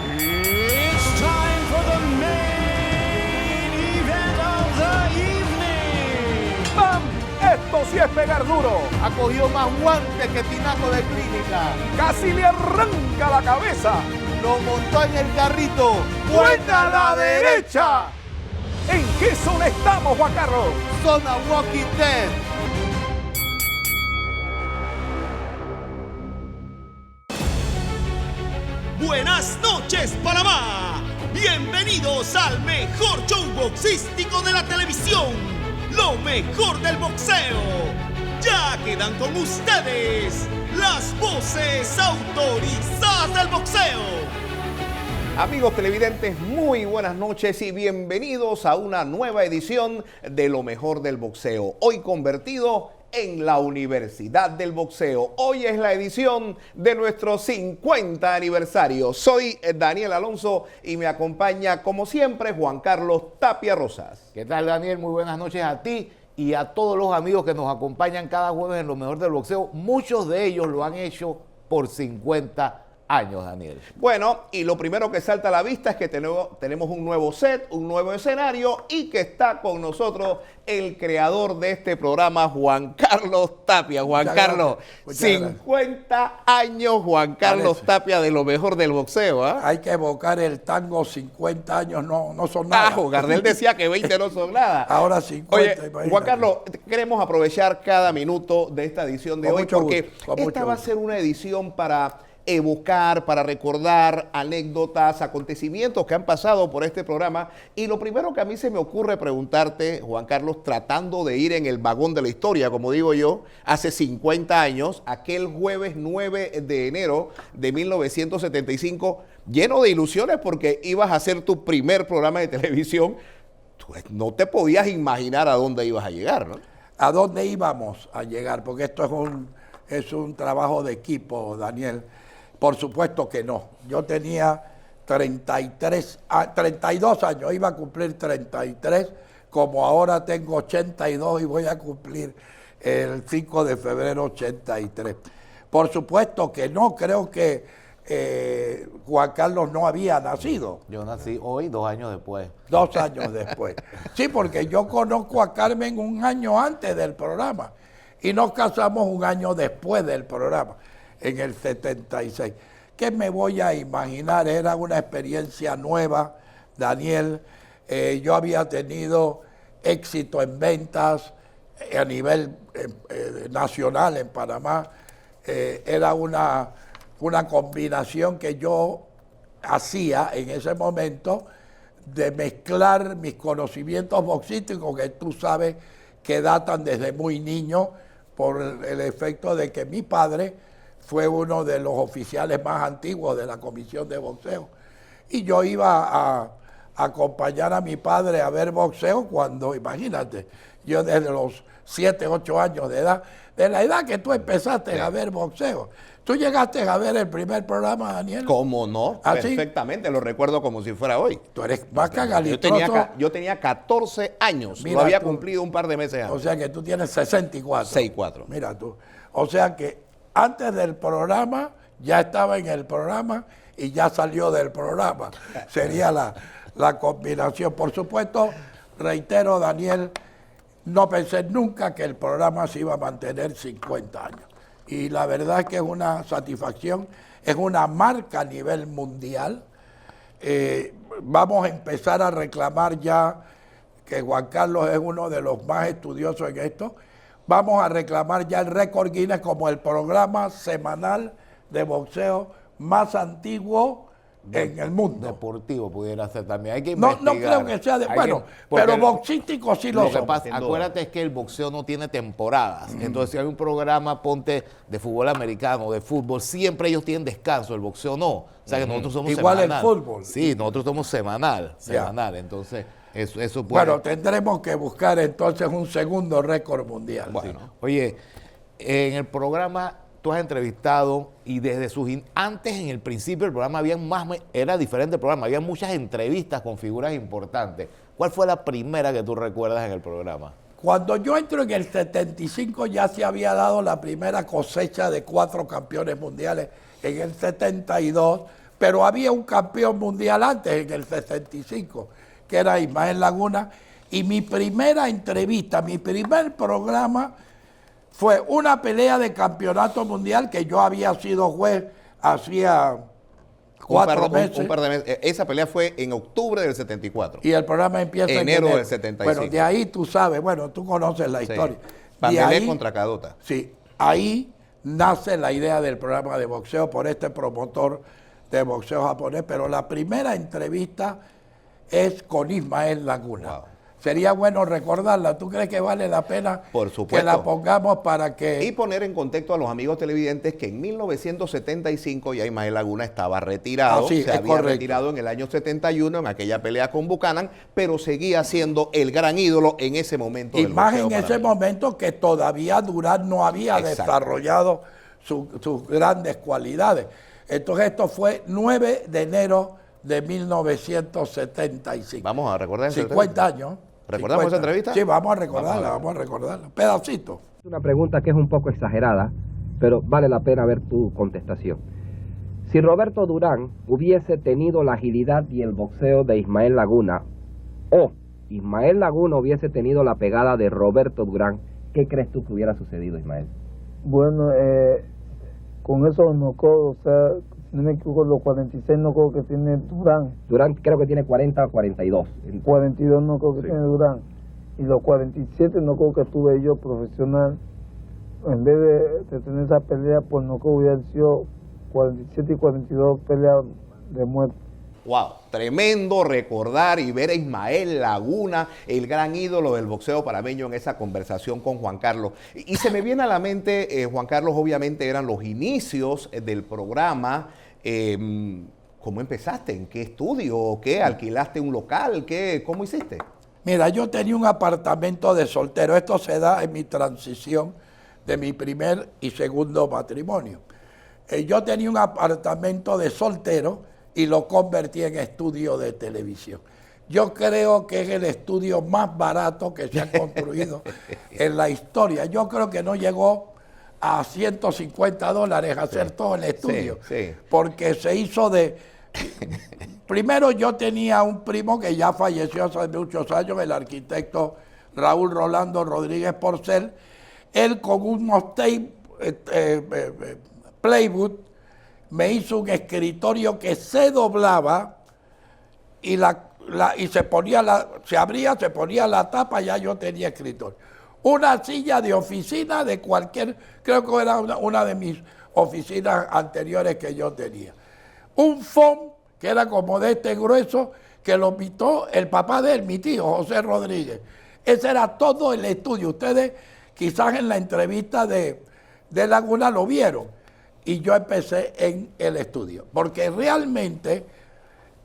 It's time for the main event of the evening. ¡Bam! Esto sí es pegar duro. Ha cogido más guantes que tinaco de clínica. Casi le arranca la cabeza. Lo montó en el carrito. ¡Buena la derecha! ¿En qué zona estamos, Juan Carlos? Zona Walking Dead. Buenas noches, Panamá. Bienvenidos al mejor show boxístico de la televisión. Lo mejor del boxeo. Ya quedan con ustedes las voces autorizadas del boxeo. Amigos televidentes, muy buenas noches y bienvenidos a una nueva edición de Lo Mejor del Boxeo. Hoy convertido en la Universidad del Boxeo. Hoy es la edición de nuestro 50 aniversario. Soy Daniel Alonso y me acompaña, como siempre, Juan Carlos Tapia Rosas. ¿Qué tal, Daniel? Muy buenas noches a ti y a todos los amigos que nos acompañan cada jueves en Lo Mejor del Boxeo. Muchos de ellos lo han hecho por 50 años, Daniel. Bueno, y lo primero que salta a la vista es que tenemos un nuevo set, un nuevo escenario y que está con nosotros el creador de este programa, Juan Carlos Tapia. Juan Carlos, 50 años, Juan Carlos Tapia, de Lo Mejor del Boxeo. ¿Eh? Hay que evocar el tango, 50 años no son nada. Gardel decía que 20 no son nada. Ahora 50. Oye, imagínate. Juan Carlos, queremos aprovechar cada minuto de esta edición de Con hoy mucho porque gusto, con esta mucho va a gusto. ser una edición para evocar, para recordar anécdotas, acontecimientos que han pasado por este programa. Y lo primero que a mí se me ocurre preguntarte, Juan Carlos, tratando de ir en el vagón de la historia, como digo yo, hace 50 años, aquel jueves 9 de enero de 1975, lleno de ilusiones porque ibas a hacer tu primer programa de televisión. Tú no te podías imaginar a dónde ibas a llegar, ¿no? ¿A dónde íbamos a llegar? Porque esto es un trabajo de equipo, Daniel. Por supuesto que no. Yo tenía 32 años, iba a cumplir 33, como ahora tengo 82 y voy a cumplir el 5 de febrero 83. Por supuesto que no, creo que Juan Carlos no había nacido. Yo nací hoy, 2 años después. 2 años después. Sí, porque yo conozco a Carmen un año antes del programa y nos casamos un año después del programa, en el 76. ¿Qué me voy a imaginar? Era una experiencia nueva, Daniel. Yo había tenido éxito en ventas a nivel nacional en Panamá. Era una combinación que yo hacía en ese momento de mezclar mis conocimientos boxísticos, que tú sabes que datan desde muy niño, por el efecto de que mi padre fue uno de los oficiales más antiguos de la Comisión de Boxeo. Y yo iba a acompañar a mi padre a ver boxeo cuando, imagínate, yo desde los 7, 8 años de edad, de la edad que tú empezaste a ver boxeo. ¿Tú llegaste a ver el primer programa, Daniel? ¿Cómo no? ¿Así? Perfectamente, lo recuerdo como si fuera hoy. Tú eres más cagalitroso. Yo tenía 14 años, Mira lo había tú. cumplido un par de meses O antes. sea que tú tienes 64. 64. Mira tú. O sea que antes del programa ya estaba en el programa y ya salió del programa. Sería la combinación. Por supuesto, reitero, Daniel, no pensé nunca que el programa se iba a mantener 50 años. Y la verdad es que es una satisfacción, es una marca a nivel mundial. Vamos a empezar a reclamar ya, que Juan Carlos es uno de los más estudiosos en esto, vamos a reclamar ya el récord Guinness como el programa semanal de boxeo más antiguo en el mundo. Deportivo pudiera ser también. Hay que No investigar. creo que sea de... Hay Bueno, porque pero boxístico sí lo Lo que son. pasa, sin duda. acuérdate es que el boxeo no tiene temporadas. Entonces, si hay un programa, ponte, de fútbol americano, de fútbol, siempre ellos tienen descanso, el boxeo no. O sea que nosotros somos Igual el semanal. fútbol. Sí, nosotros somos semanal. Entonces, eso puede... Bueno, tendremos que buscar entonces un segundo récord mundial. Bueno, oye, en el programa tú has entrevistado y desde antes en el principio del programa era diferente el programa, había muchas entrevistas con figuras importantes. ¿Cuál fue la primera que tú recuerdas en el programa? Cuando yo entro en el 75 ya se había dado la primera cosecha de 4 campeones mundiales. En el 72 pero había un campeón mundial antes, en el 65, que era Ismael Laguna, y mi primera entrevista, mi primer programa fue una pelea de campeonato mundial que yo había sido juez hacía 4 meses. Un par de meses. Esa pelea fue en octubre del 74. Y el programa empieza Enero en del 75. Bueno, de ahí tú sabes, bueno, tú conoces la historia. Pambelé contra Cadota. Sí, ahí nace la idea del programa de boxeo por este promotor de boxeo japonés, pero la primera entrevista es con Ismael Laguna. Wow. Sería bueno recordarla. ¿Tú crees que vale la pena Por supuesto. que la pongamos para que... Y poner en contexto a los amigos televidentes que en 1975 ya Ismael Laguna estaba retirado. Sí, se es había correcto. retirado en el año 71 en aquella pelea con Buchanan, pero seguía siendo el gran ídolo en ese momento. Y del más boxeo en ese panameño. momento que todavía Durán no había Exacto. desarrollado sus grandes cualidades. Entonces esto fue 9 de enero de 1975. Vamos a recordar esa 50 entrevista. años. ¿Recordamos 50. esa entrevista? Sí, vamos a recordarla. Pedacito. Una pregunta que es un poco exagerada, pero vale la pena ver tu contestación. Si Roberto Durán hubiese tenido la agilidad y el boxeo de Ismael Laguna, o Ismael Laguna hubiese tenido la pegada de Roberto Durán, ¿qué crees tú que hubiera sucedido, Ismael? Bueno, con esos knockouts, o sea, si no me equivoco, los 46 knockouts que tiene Durán, Durán creo que tiene 40 o 42. 42 knockouts que Sí. tiene Durán, y los 47 knockouts que tuve yo profesional, en vez de tener esa pelea por knockout, hubiera sido 47 y 42 peleas de muerte. Wow, tremendo recordar y ver a Ismael Laguna, el gran ídolo del boxeo panameño, en esa conversación con Juan Carlos. Y se me viene a la mente, Juan Carlos, obviamente eran los inicios del programa. ¿Cómo empezaste? ¿En qué estudio? ¿Qué? ¿Alquilaste un local? ¿Qué? ¿Cómo hiciste? Mira, yo tenía un apartamento de soltero. Esto se da en mi transición de mi primer y segundo matrimonio. Yo tenía un apartamento de soltero y lo convertí en estudio de televisión. Yo creo que es el estudio más barato que se ha construido en la historia. Yo creo que no llegó a $150 hacer todo el estudio, sí. porque se hizo de... Primero yo tenía un primo que ya falleció hace muchos años, el arquitecto Raúl Rolando Rodríguez Porcel. Él con unos tape playwood me hizo un escritorio que se doblaba y se ponía se abría, se ponía la tapa, ya yo tenía escritorio. Una silla de oficina de cualquier, creo que era una de mis oficinas anteriores que yo tenía. Un foam que era como de este grueso, que lo pintó el papá de él, mi tío, José Rodríguez. Ese era todo el estudio. Ustedes quizás en la entrevista de Laguna lo vieron. Y yo empecé en el estudio, porque realmente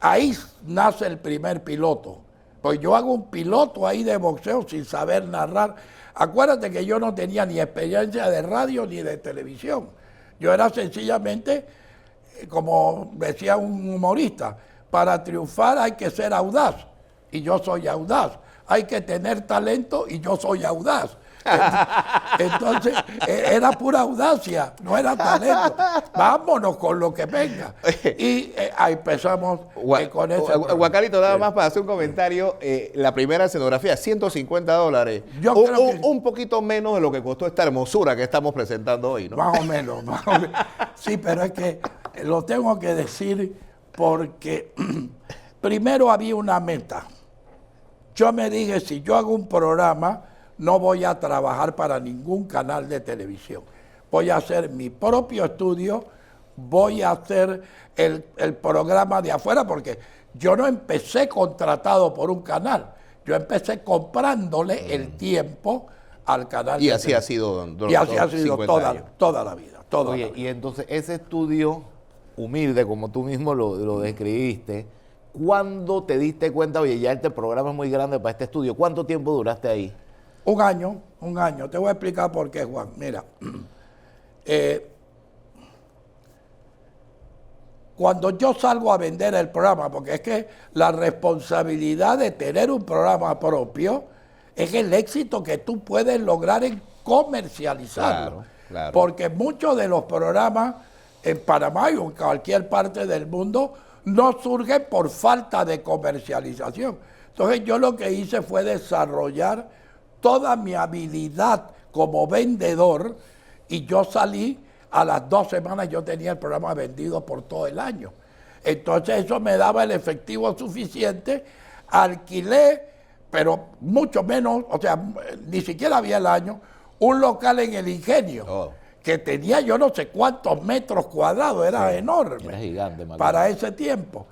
ahí nace el primer piloto. Pues yo hago un piloto ahí de boxeo sin saber narrar. Acuérdate que yo no tenía ni experiencia de radio ni de televisión. Yo era sencillamente, como decía un humorista, para triunfar hay que ser audaz. Y yo soy audaz. Hay que tener talento y yo soy audaz. Entonces, era pura audacia, no era talento. Vámonos con lo que venga. Y ahí empezamos con ese programa. Guacalito, nada más para hacer un comentario. La primera escenografía, $150. Yo creo que- Un poquito menos de lo que costó esta hermosura que estamos presentando hoy, ¿no? Más o menos, más o menos. Sí, pero es que lo tengo que decir porque primero había una meta. Yo me dije, si yo hago un programa, no voy a trabajar para ningún canal de televisión. Voy a hacer mi propio estudio, voy a hacer el programa de afuera, porque yo no empecé contratado por un canal, yo empecé comprándole el tiempo al canal. Y de así ha televisión. sido Y así ha sido 50 años. toda la vida. Toda Oye, la vida. y entonces ese estudio humilde, como tú mismo lo describiste, ¿cuándo te diste cuenta, oye, ya este programa es muy grande para este estudio? ¿Cuánto tiempo duraste ahí? Un año. Te voy a explicar por qué, Juan. Mira, cuando yo salgo a vender el programa, porque es que la responsabilidad de tener un programa propio es el éxito que tú puedes lograr en comercializarlo. Claro. Porque muchos de los programas en Panamá y en cualquier parte del mundo no surge por falta de comercialización. Entonces yo lo que hice fue desarrollar toda mi habilidad como vendedor y yo salí a las 2 semanas, yo tenía el programa vendido por todo el año. Entonces eso me daba el efectivo suficiente, alquilé, pero mucho menos, o sea, ni siquiera había el año, un local en el Ingenio, que tenía yo no sé cuántos metros cuadrados, era enorme. Era gigante, para ese tiempo.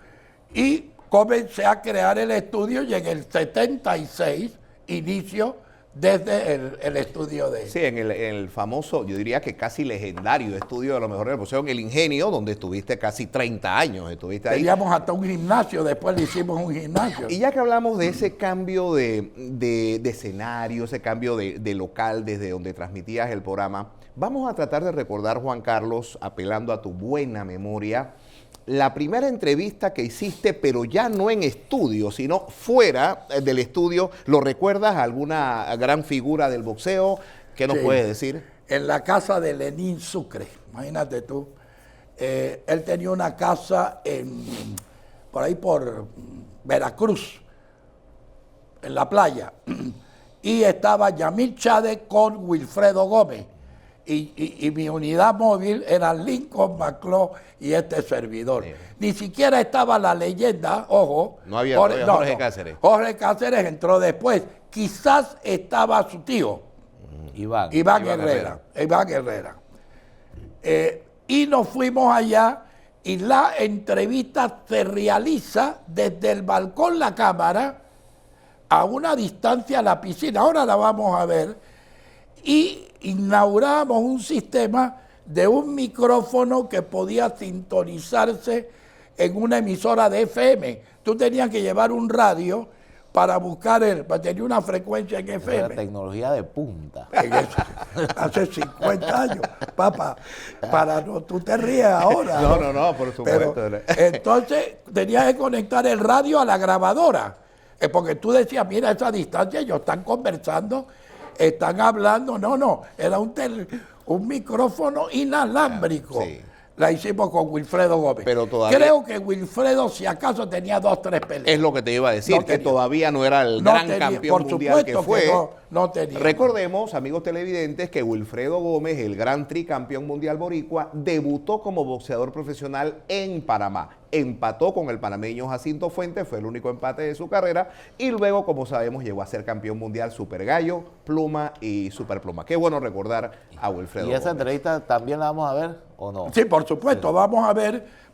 Y comencé a crear el estudio y en el 76 inicio desde el estudio de... Sí, en el famoso, yo diría que casi legendario estudio de lo mejor del boxeo en el Ingenio, donde estuviste casi 30 años, estuviste ahí. Teníamos hasta un gimnasio, después le hicimos un gimnasio. Y ya que hablamos de ese cambio de escenario, ese cambio de local desde donde transmitías el programa, vamos a tratar de recordar, Juan Carlos, apelando a tu buena memoria, la primera entrevista que hiciste, pero ya no en estudio, sino fuera del estudio. ¿Lo recuerdas? ¿Alguna gran figura del boxeo? ¿Qué nos puedes decir? En la casa de Lenín Sucre, imagínate tú. Él tenía una casa por ahí por Veracruz, en la playa. Y estaba Yamil Chávez con Wilfredo Gómez. Y mi unidad móvil era Lincoln McClaw y este servidor. Sí. Ni siquiera estaba la leyenda, ojo. No había Jorge Cáceres. Jorge Cáceres entró después. Quizás estaba su tío, Iván Herrera. Y nos fuimos allá y la entrevista se realiza desde el balcón la cámara a una distancia a la piscina. Ahora la vamos a ver. Y inauguramos un sistema de un micrófono que podía sintonizarse en una emisora de FM. Tú tenías que llevar un radio para buscar tenía una frecuencia en FM. Era tecnología de punta. Hace 50 años, papá. Tú te ríes ahora. No, por supuesto. Pero, entonces tenías que conectar el radio a la grabadora. Porque tú decías, mira, a esa distancia ellos están conversando, están hablando. No, era un micrófono inalámbrico. Sí. La hicimos con Wilfredo Gómez. Pero todavía... Creo que Wilfredo, si acaso, tenía 2 o 3 peleas. Es lo que te iba a decir, que todavía no era el gran campeón mundial que fue. No tenía. Recordemos, amigos televidentes, que Wilfredo Gómez, el gran tricampeón mundial boricua, debutó como boxeador profesional en Panamá. Empató con el panameño Jacinto Fuentes, fue el único empate de su carrera, y luego, como sabemos, llegó a ser campeón mundial Super Gallo, Pluma y Super Pluma. Qué bueno recordar a Wilfredo Gómez. ¿Y esa entrevista también la vamos a ver o no? Sí, por supuesto, sí.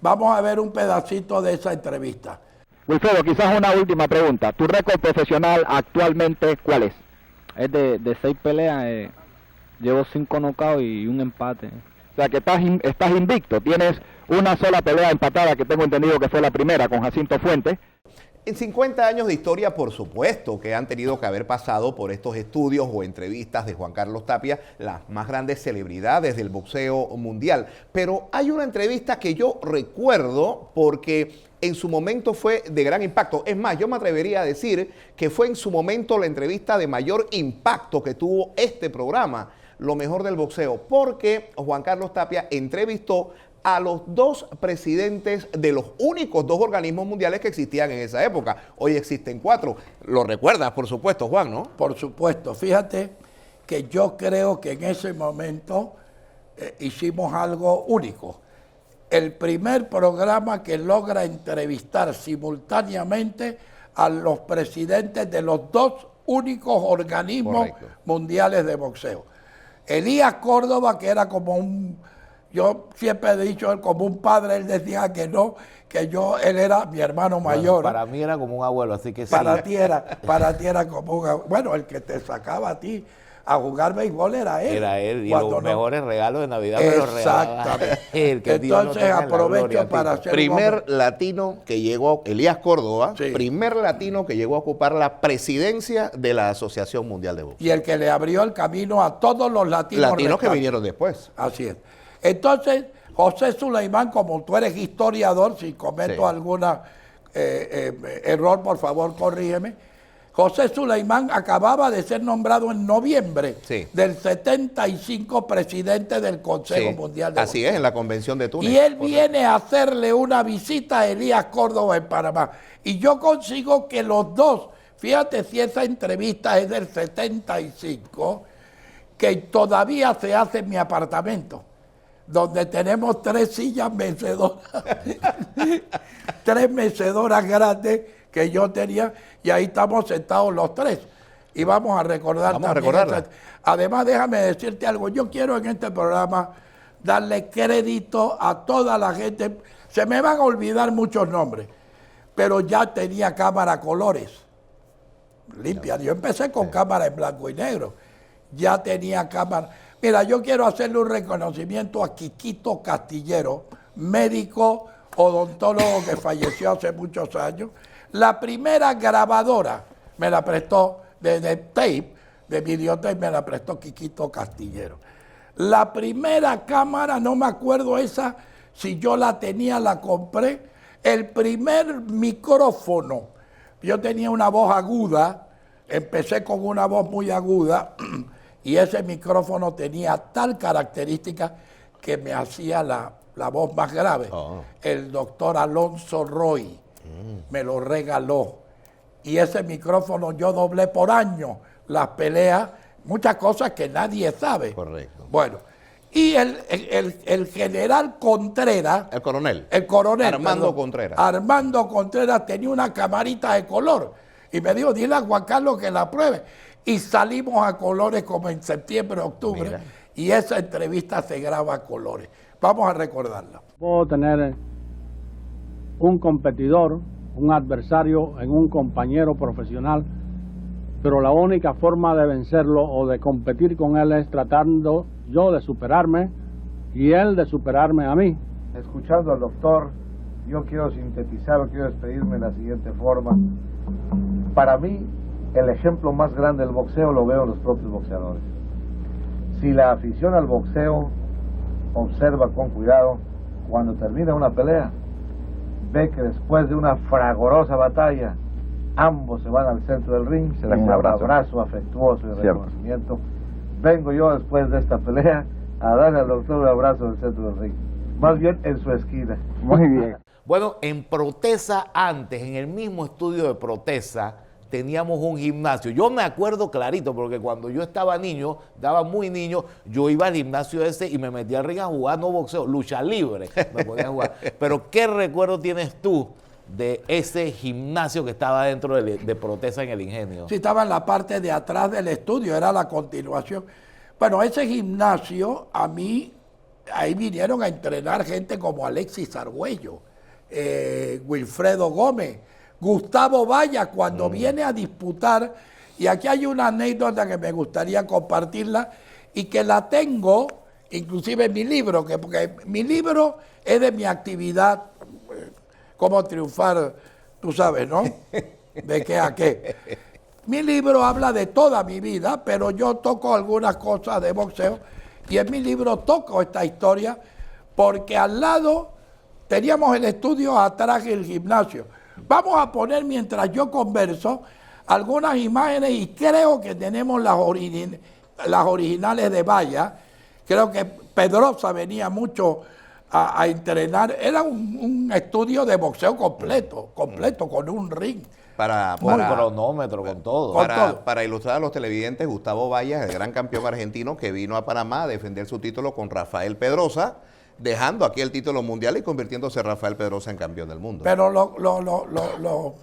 Vamos a ver un pedacito de esa entrevista. Wilfredo, quizás una última pregunta. ¿Tu récord profesional actualmente cuál es? Es de 6 peleas, llevo 5 knockouts y un empate. O sea que estás invicto, tienes una sola pelea empatada que tengo entendido que fue la primera con Jacinto Fuentes. En 50 años de historia, por supuesto, que han tenido que haber pasado por estos estudios o entrevistas de Juan Carlos Tapia, las más grandes celebridades del boxeo mundial. Pero hay una entrevista que yo recuerdo porque en su momento fue de gran impacto. Es más, yo me atrevería a decir que fue en su momento la entrevista de mayor impacto que tuvo este programa, Lo Mejor del Boxeo, porque Juan Carlos Tapia entrevistó a los 2 presidentes de los únicos 2 organismos mundiales que existían en esa época. Hoy existen 4. Lo recuerdas, por supuesto, Juan, ¿no? Por supuesto. Fíjate que yo creo que en ese momento hicimos algo único. El primer programa que logra entrevistar simultáneamente a los presidentes de los 2 únicos organismos mundiales de boxeo. Elías Córdoba, que era como yo siempre he dicho, él como un padre, él decía que no, él era mi hermano mayor. Para mí era como un abuelo, así que sí. Para ti era como un abuelo. Bueno, el que te sacaba a ti a jugar béisbol era él. Era él, y los mejores regalos de Navidad me los regalaba él. Entonces aprovecho para hacer primer latino que llegó, Elías Córdoba, sí. Primer latino que llegó a ocupar la presidencia de la Asociación Mundial de Boxeo. Y el que le abrió el camino a todos los latinos que vinieron después. Así es. Entonces, José Sulaimán, como tú eres historiador, si cometo algún error, por favor, corrígeme. José Suleimán acababa de ser nombrado en noviembre Sí. del 75 presidente del Consejo Sí, Mundial de así Boxeo. es, en la convención de Túnez. Y él Correcto. viene a hacerle una visita a Elías Córdoba en Panamá. Y yo consigo que los dos, fíjate si esa entrevista es del 75, que todavía se hace en mi apartamento, donde tenemos 3 sillas mecedoras, 3 mecedoras grandes que yo tenía, y ahí estamos sentados los 3. Y vamos a recordar Vamos a también recordarla. esa- Además, déjame decirte algo, yo quiero en este programa darle crédito a toda la gente. Se me van a olvidar muchos nombres, pero ya tenía cámara a colores, limpia. Yo empecé con cámara en blanco y negro, ya tenía cámara. Mira, yo quiero hacerle un reconocimiento a Quiquito Castillero, médico odontólogo que falleció hace muchos años. La primera grabadora me la prestó de tape, de videotape, me la prestó Quiquito Castillero. La primera cámara, no me acuerdo esa, si yo la tenía, la compré. El primer micrófono, yo tenía una voz aguda, empecé con una voz muy aguda, y ese micrófono tenía tal característica que me hacía la voz más grave. Oh. El doctor Alonso Roy me lo regaló. Y ese micrófono yo doblé por año las peleas, muchas cosas que nadie sabe. Correcto. Bueno, y el general Contreras, El coronel. el coronel Armando perdón, Contreras. Armando Contreras tenía una camarita de color y me dijo, dile a Juan Carlos que la pruebe. Y salimos a colores como en septiembre, octubre, Mira. y esa entrevista se graba a colores. Vamos a recordarla. Puedo tener un competidor, un adversario en un compañero profesional, pero la única forma de vencerlo o de competir con él es tratando yo de superarme y él de superarme a mí. Escuchando al doctor, yo quiero sintetizar, quiero despedirme de la siguiente forma. Para mí, el ejemplo más grande del boxeo lo veo en los propios boxeadores. Si la afición al boxeo observa con cuidado, cuando termina una pelea, ve que después de una fragorosa batalla, ambos se van al centro del ring, se dan un abrazo afectuoso y reconocimiento. Vengo yo después de esta pelea a darle al doctor un abrazo en el centro del ring, más bien en su esquina. Muy bien. Bueno, en Protesa antes, en el mismo estudio de Protesa, teníamos un gimnasio. Yo me acuerdo clarito, porque cuando yo estaba niño, daba muy niño, yo iba al gimnasio ese y me metía al ring a jugar, no boxeo, lucha libre, me podía jugar. Pero ¿qué recuerdo tienes tú de ese gimnasio que estaba dentro de Protesa en el Ingenio? Sí, estaba en la parte de atrás del estudio, era la continuación. Bueno, ese gimnasio, a mí, ahí vinieron a entrenar gente como Alexis Argüello, Wilfredo Gómez, Gustavo Valla, cuando viene a disputar, y aquí hay una anécdota que me gustaría compartirla, y que la tengo, inclusive en mi libro, porque mi libro es de mi actividad, cómo triunfar, tú sabes, ¿no? De qué a qué. Mi libro habla de toda mi vida, pero yo toco algunas cosas de boxeo, y en mi libro toco esta historia, porque al lado teníamos el estudio, atrás el gimnasio. Vamos a poner, mientras yo converso, algunas imágenes, y creo que tenemos las originales de Valla. Creo que Pedrosa venía mucho a entrenar. Era un estudio de boxeo completo, con un ring. Con cronómetro, con todo. Para ilustrar a los televidentes, Gustavo Vallas, el gran campeón argentino que vino a Panamá a defender su título con Rafael Pedrosa, dejando aquí el título mundial y convirtiéndose Rafael Pedrosa en campeón del mundo. Pero lo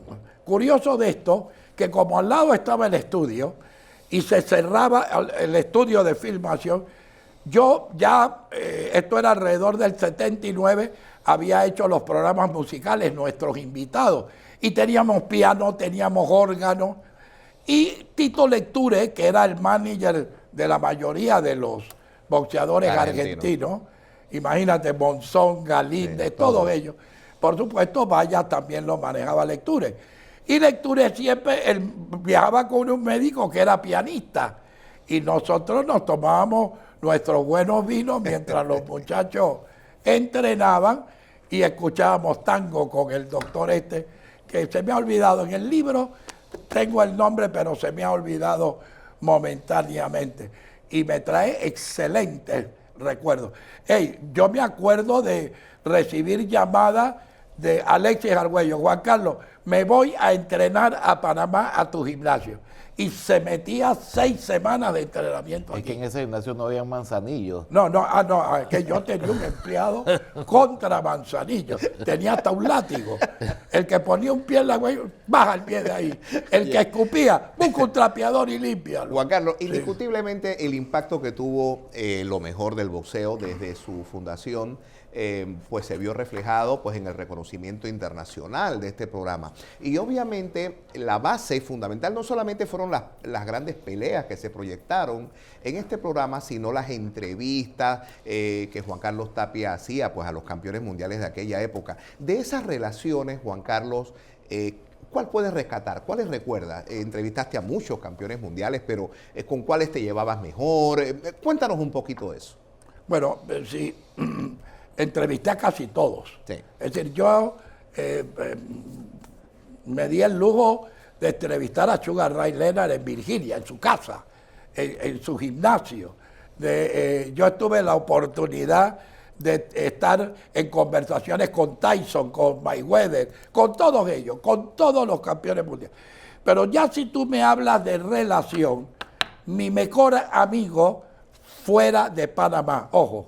curioso de esto, que como al lado estaba el estudio y se cerraba el estudio de filmación, yo ya, esto era alrededor del 79, había hecho los programas musicales, nuestros invitados, y teníamos piano, teníamos órgano, y Tito Lecture, que era el manager de la mayoría de los boxeadores argentinos, imagínate, Monzón, Galíndez, todos ellos. Por supuesto, Valla también lo manejaba Lecture. Y Lecture siempre él viajaba con un médico que era pianista. Y nosotros nos tomábamos nuestros buenos vinos mientras los muchachos entrenaban y escuchábamos tango con el doctor que se me ha olvidado. En el libro tengo el nombre, pero se me ha olvidado momentáneamente. Y me trae excelentes recuerdos. Hey, yo me acuerdo de recibir llamadas de Alexis Argüello: Juan Carlos, me voy a entrenar a Panamá a tu gimnasio. Y se metía 6 semanas de entrenamiento Es aquí. que en ese gimnasio no había manzanillos. No, es que yo tenía un empleado contra Manzanillo. Tenía hasta un látigo. El que ponía un pie en la huella, baja el pie de ahí. El que escupía, busca un trapeador y límpialo. Juan Carlos, indiscutiblemente el impacto que tuvo lo mejor del boxeo desde su fundación, pues se vio reflejado pues en el reconocimiento internacional de este programa. Y obviamente la base fundamental no solamente fueron las grandes peleas que se proyectaron en este programa, sino las entrevistas que Juan Carlos Tapia hacía pues a los campeones mundiales de aquella época. De esas relaciones, Juan Carlos, ¿cuál puedes rescatar? ¿Cuáles recuerdas? Entrevistaste a muchos campeones mundiales, pero ¿con cuáles te llevabas mejor? Cuéntanos un poquito de eso. Bueno, sí, entrevisté a casi todos. Sí. Es decir, yo me di el lujo de entrevistar a Sugar Ray Leonard en Virginia, en su casa, en su gimnasio. Yo tuve la oportunidad de estar en conversaciones con Tyson, con Mayweather, con todos ellos, con todos los campeones mundiales. Pero ya si tú me hablas de relación, mi mejor amigo fuera de Panamá, ojo,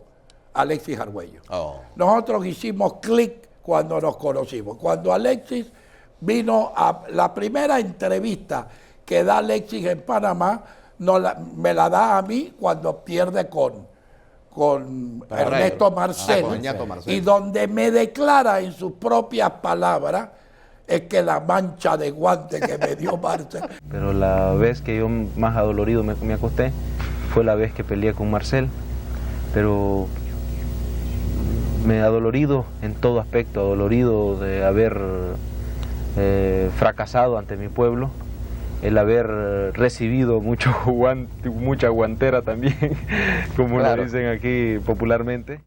Alexis Argüello. Oh. Nosotros hicimos clic cuando nos conocimos. Cuando Alexis vino a la primera entrevista que da Alexis en Panamá, me la da a mí cuando pierde con Ernesto Marcel, con Ernesto Marcel. y donde me declara en sus propias palabras es que la mancha de guante que me dio Marcel. Pero la vez que yo más adolorido me acosté fue la vez que peleé con Marcel, pero me adolorido en todo aspecto, adolorido de haber fracasado ante mi pueblo, el haber recibido mucha guantera también, como Claro. lo dicen aquí popularmente.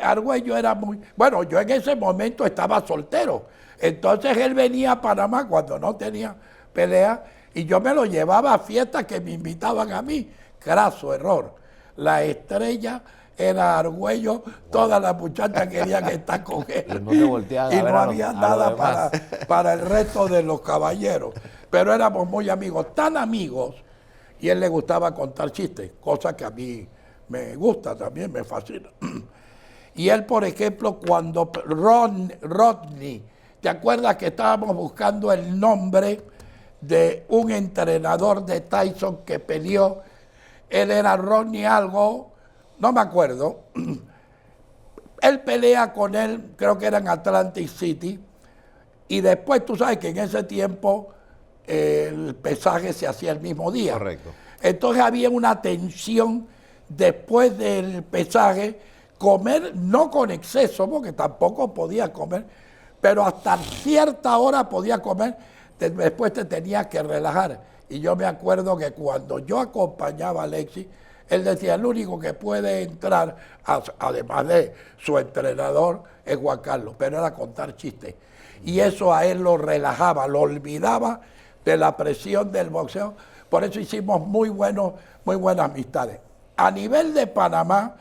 Argüello era muy... Bueno, yo en ese momento estaba soltero, entonces él venía a Panamá cuando no tenía pelea y yo me lo llevaba a fiestas que me invitaban a mí. Craso error. La estrella era Argüello, todas las muchachas querían estar con él. Y no te volteaban a Y ver no a lo- había a lo nada demás. para el resto de los caballeros. Pero éramos muy amigos, tan amigos, y a él le gustaba contar chistes, cosa que a mí me gusta también, me fascina. Y él, por ejemplo, cuando Rodney, ¿te acuerdas que estábamos buscando el nombre de un entrenador de Tyson que peleó? Él era Rodney algo, no me acuerdo. Él pelea con él, creo que era en Atlantic City, y después tú sabes que en ese tiempo el pesaje se hacía el mismo día. Correcto. Entonces había una tensión después del pesaje, comer no con exceso, porque tampoco podía comer, pero hasta cierta hora podía comer, después te tenías que relajar. Y yo me acuerdo que cuando yo acompañaba a Alexis, él decía, el único que puede entrar, además de su entrenador, es Juan Carlos, pero era contar chistes. Y eso a él lo relajaba, lo olvidaba de la presión del boxeo. Por eso hicimos muy buenas amistades. A nivel de Panamá,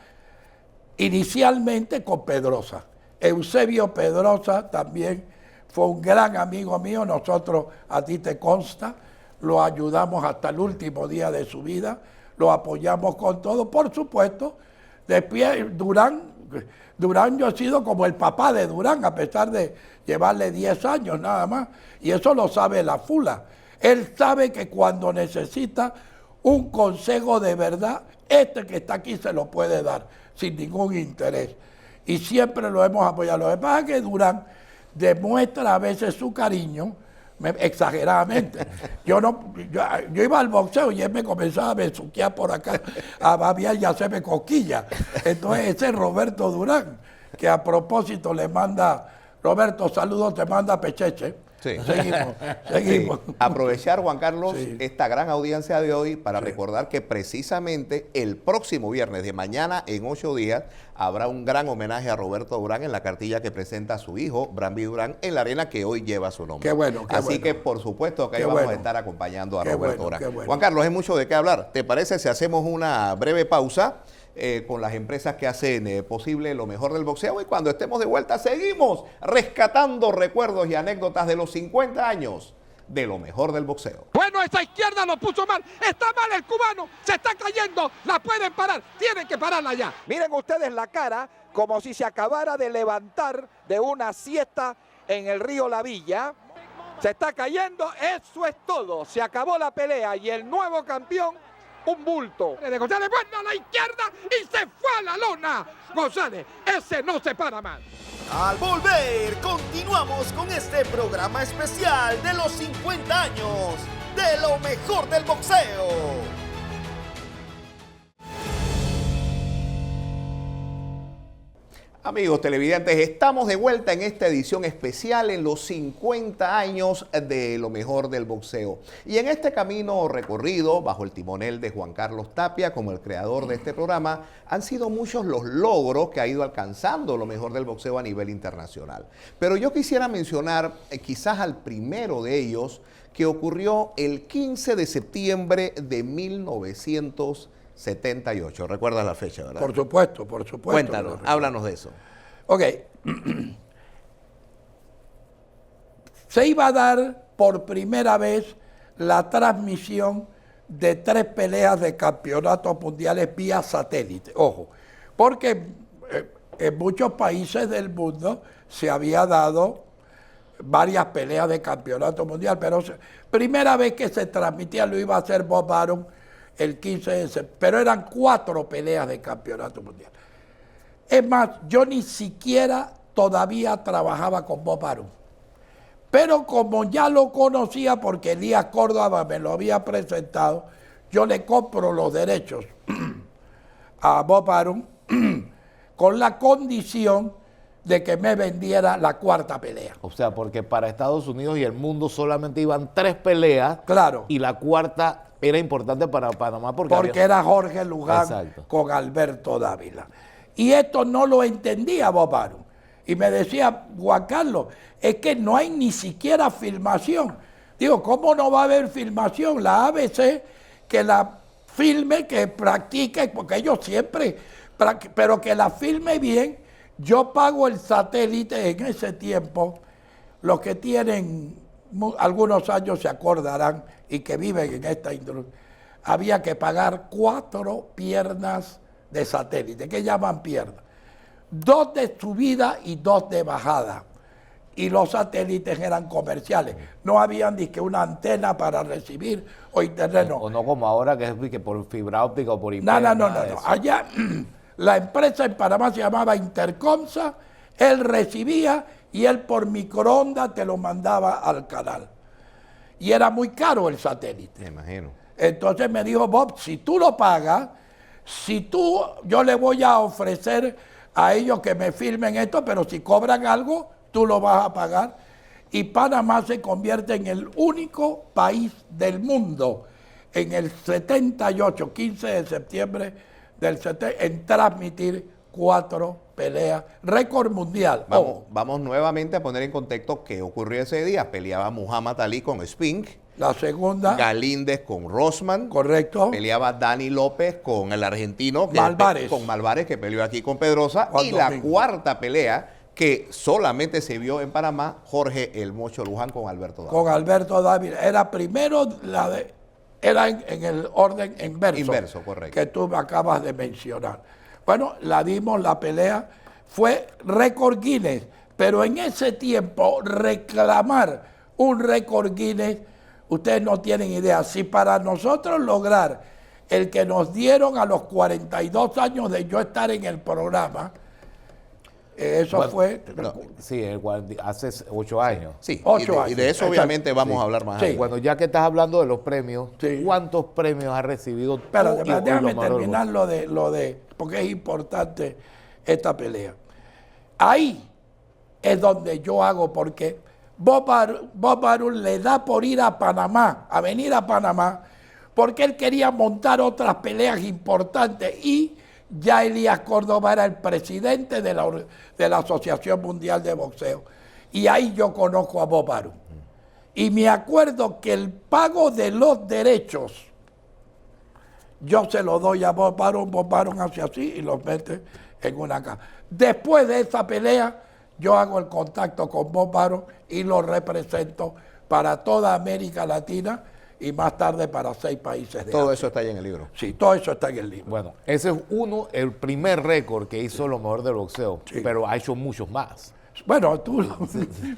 inicialmente con Pedrosa. Eusebio Pedrosa también fue un gran amigo mío. Nosotros, a ti te consta, lo ayudamos hasta el último día de su vida, lo apoyamos con todo. Por supuesto, después Durán yo he sido como el papá de Durán, a pesar de llevarle 10 años nada más, y eso lo sabe la Fula. Él sabe que cuando necesita un consejo de verdad, este que está aquí se lo puede dar, sin ningún interés. Y siempre lo hemos apoyado. Lo que pasa es que Durán demuestra a veces su cariño, exageradamente. Yo iba al boxeo y él me comenzaba a besuquear por acá, a babiar y a hacerme cosquillas. Entonces ese es Roberto Durán, que a propósito le manda, Roberto, saludos, te manda Pecheche. Sí. Seguimos. Sí. Aprovechar, Juan Carlos, Sí. esta gran audiencia de hoy para recordar que precisamente el próximo viernes de mañana, en 8 días, habrá un gran homenaje a Roberto Durán en la cartilla que presenta a su hijo, Branby Durán, en la arena que hoy lleva su nombre. Qué bueno, qué Así bueno. que, por supuesto, que ahí Qué vamos a bueno. estar acompañando a Qué Roberto bueno, Durán. qué bueno. Juan Carlos, hay mucho de qué hablar. ¿Te parece si hacemos una breve pausa con las empresas que hacen posible lo mejor del boxeo? Y cuando estemos de vuelta, seguimos rescatando recuerdos y anécdotas de los 50 años de lo mejor del boxeo. Bueno, esa izquierda lo puso mal. Está mal el cubano. Se está cayendo. La pueden parar. Tienen que pararla ya. Miren ustedes la cara como si se acabara de levantar de una siesta en el río La Villa. Se está cayendo. Eso es todo. Se acabó la pelea y el nuevo campeón, un bulto. De González, bueno, a la izquierda y se fue a la lona. González, ese no se para más. Al volver, continuamos con este programa especial de los 50 años de lo mejor del boxeo. Amigos televidentes, estamos de vuelta en esta edición especial en los 50 años de lo mejor del boxeo. Y en este camino recorrido, bajo el timonel de Juan Carlos Tapia, como el creador de este programa, han sido muchos los logros que ha ido alcanzando lo mejor del boxeo a nivel internacional. Pero yo quisiera mencionar quizás al primero de ellos, que ocurrió el 15 de septiembre de 1978. ¿Recuerdas la fecha, verdad? Por supuesto, por supuesto. Cuéntanos, háblanos de eso. Ok. Se iba a dar por primera vez la transmisión de 3 peleas de campeonatos mundiales vía satélite. Ojo, porque en muchos países del mundo se había dado varias peleas de campeonato mundial, pero primera vez que se transmitía lo iba a hacer Bob Arum el 15 de septiembre, pero eran 4 peleas de campeonato mundial. Es más, yo ni siquiera todavía trabajaba con Bob Arum, pero como ya lo conocía porque Elías Córdoba me lo había presentado, yo le compro los derechos a Bob Arum con la condición de que me vendiera la 4ª pelea. O sea, porque para Estados Unidos y el mundo solamente iban 3 peleas. Claro. Y la 4ª era importante para Panamá porque era Jorge Luján. Exacto. Con Alberto Dávila. Y esto no lo entendía Bob Arum. Y me decía, Juan Carlos, es que no hay ni siquiera filmación. Digo, ¿cómo no va a haber filmación? La ABC, que la filme, que practique, porque ellos siempre, pero que la filme bien. Yo pago el satélite en ese tiempo. Los que tienen algunos años se acordarán y que viven en esta industria. Había que pagar 4 piernas de satélite. ¿Qué llaman piernas? 2 de subida y 2 de bajada. Y los satélites eran comerciales. No habían ni que una antena para recibir o internet. No. O no como ahora que es que por fibra óptica o por IP. No. Allá la empresa en Panamá se llamaba Intercomsa, él recibía y él por microondas te lo mandaba al canal. Y era muy caro el satélite. Me imagino. Entonces me dijo, Bob, si tú lo pagas, yo le voy a ofrecer a ellos que me filmen esto, pero si cobran algo, tú lo vas a pagar. Y Panamá se convierte en el único país del mundo en el 78, 15 de septiembre del 70, en transmitir 4 peleas, récord mundial. Vamos nuevamente a poner en contexto qué ocurrió ese día. Peleaba Muhammad Ali con Spink. La segunda. Galíndez con Rosman. Correcto. Peleaba Dani López con el argentino. Malvarez. Con Malvarez, que peleó aquí con Pedrosa. Juan y la Domingo. 4ª pelea que solamente se vio en Panamá, Jorge El Mocho Luján con Alberto Dávila. Con Alberto Dávila. Era primero era en el orden inverso. Inverso, correcto. Que tú me acabas de mencionar. Bueno, la dimos la pelea, fue récord Guinness, pero en ese tiempo reclamar un récord Guinness, ustedes no tienen idea. Si para nosotros lograr el que nos dieron a los 42 años de yo estar en el programa, eso Bueno, fue... no, sí, hace 8 años. Sí, 8 y de eso años, obviamente exacto. vamos Sí. a hablar más Sí. adelante. Bueno, ya que estás hablando de los premios, Sí. ¿cuántos premios has recibido tú? Espérate, y déjame lo mejor del terminar lo de, porque es importante esta pelea. Ahí es donde yo hago, porque Bob Arum le da por ir a Panamá, a venir a Panamá, porque él quería montar otras peleas importantes y ya Elías Córdoba era el presidente de la Asociación Mundial de Boxeo. Y ahí yo conozco a Bob Arum. Y me acuerdo que el pago de los derechos, yo se lo doy a Bob Arum hace así y los mete en una caja. Después de esa pelea, yo hago el contacto con Bob Arum y lo represento para toda América Latina y más tarde para 6 países de Todo Asia. eso está ahí en el libro. Sí, todo eso está en el libro. Bueno, ese es el primer récord que hizo lo mejor del boxeo, pero ha hecho muchos más. Bueno, tú,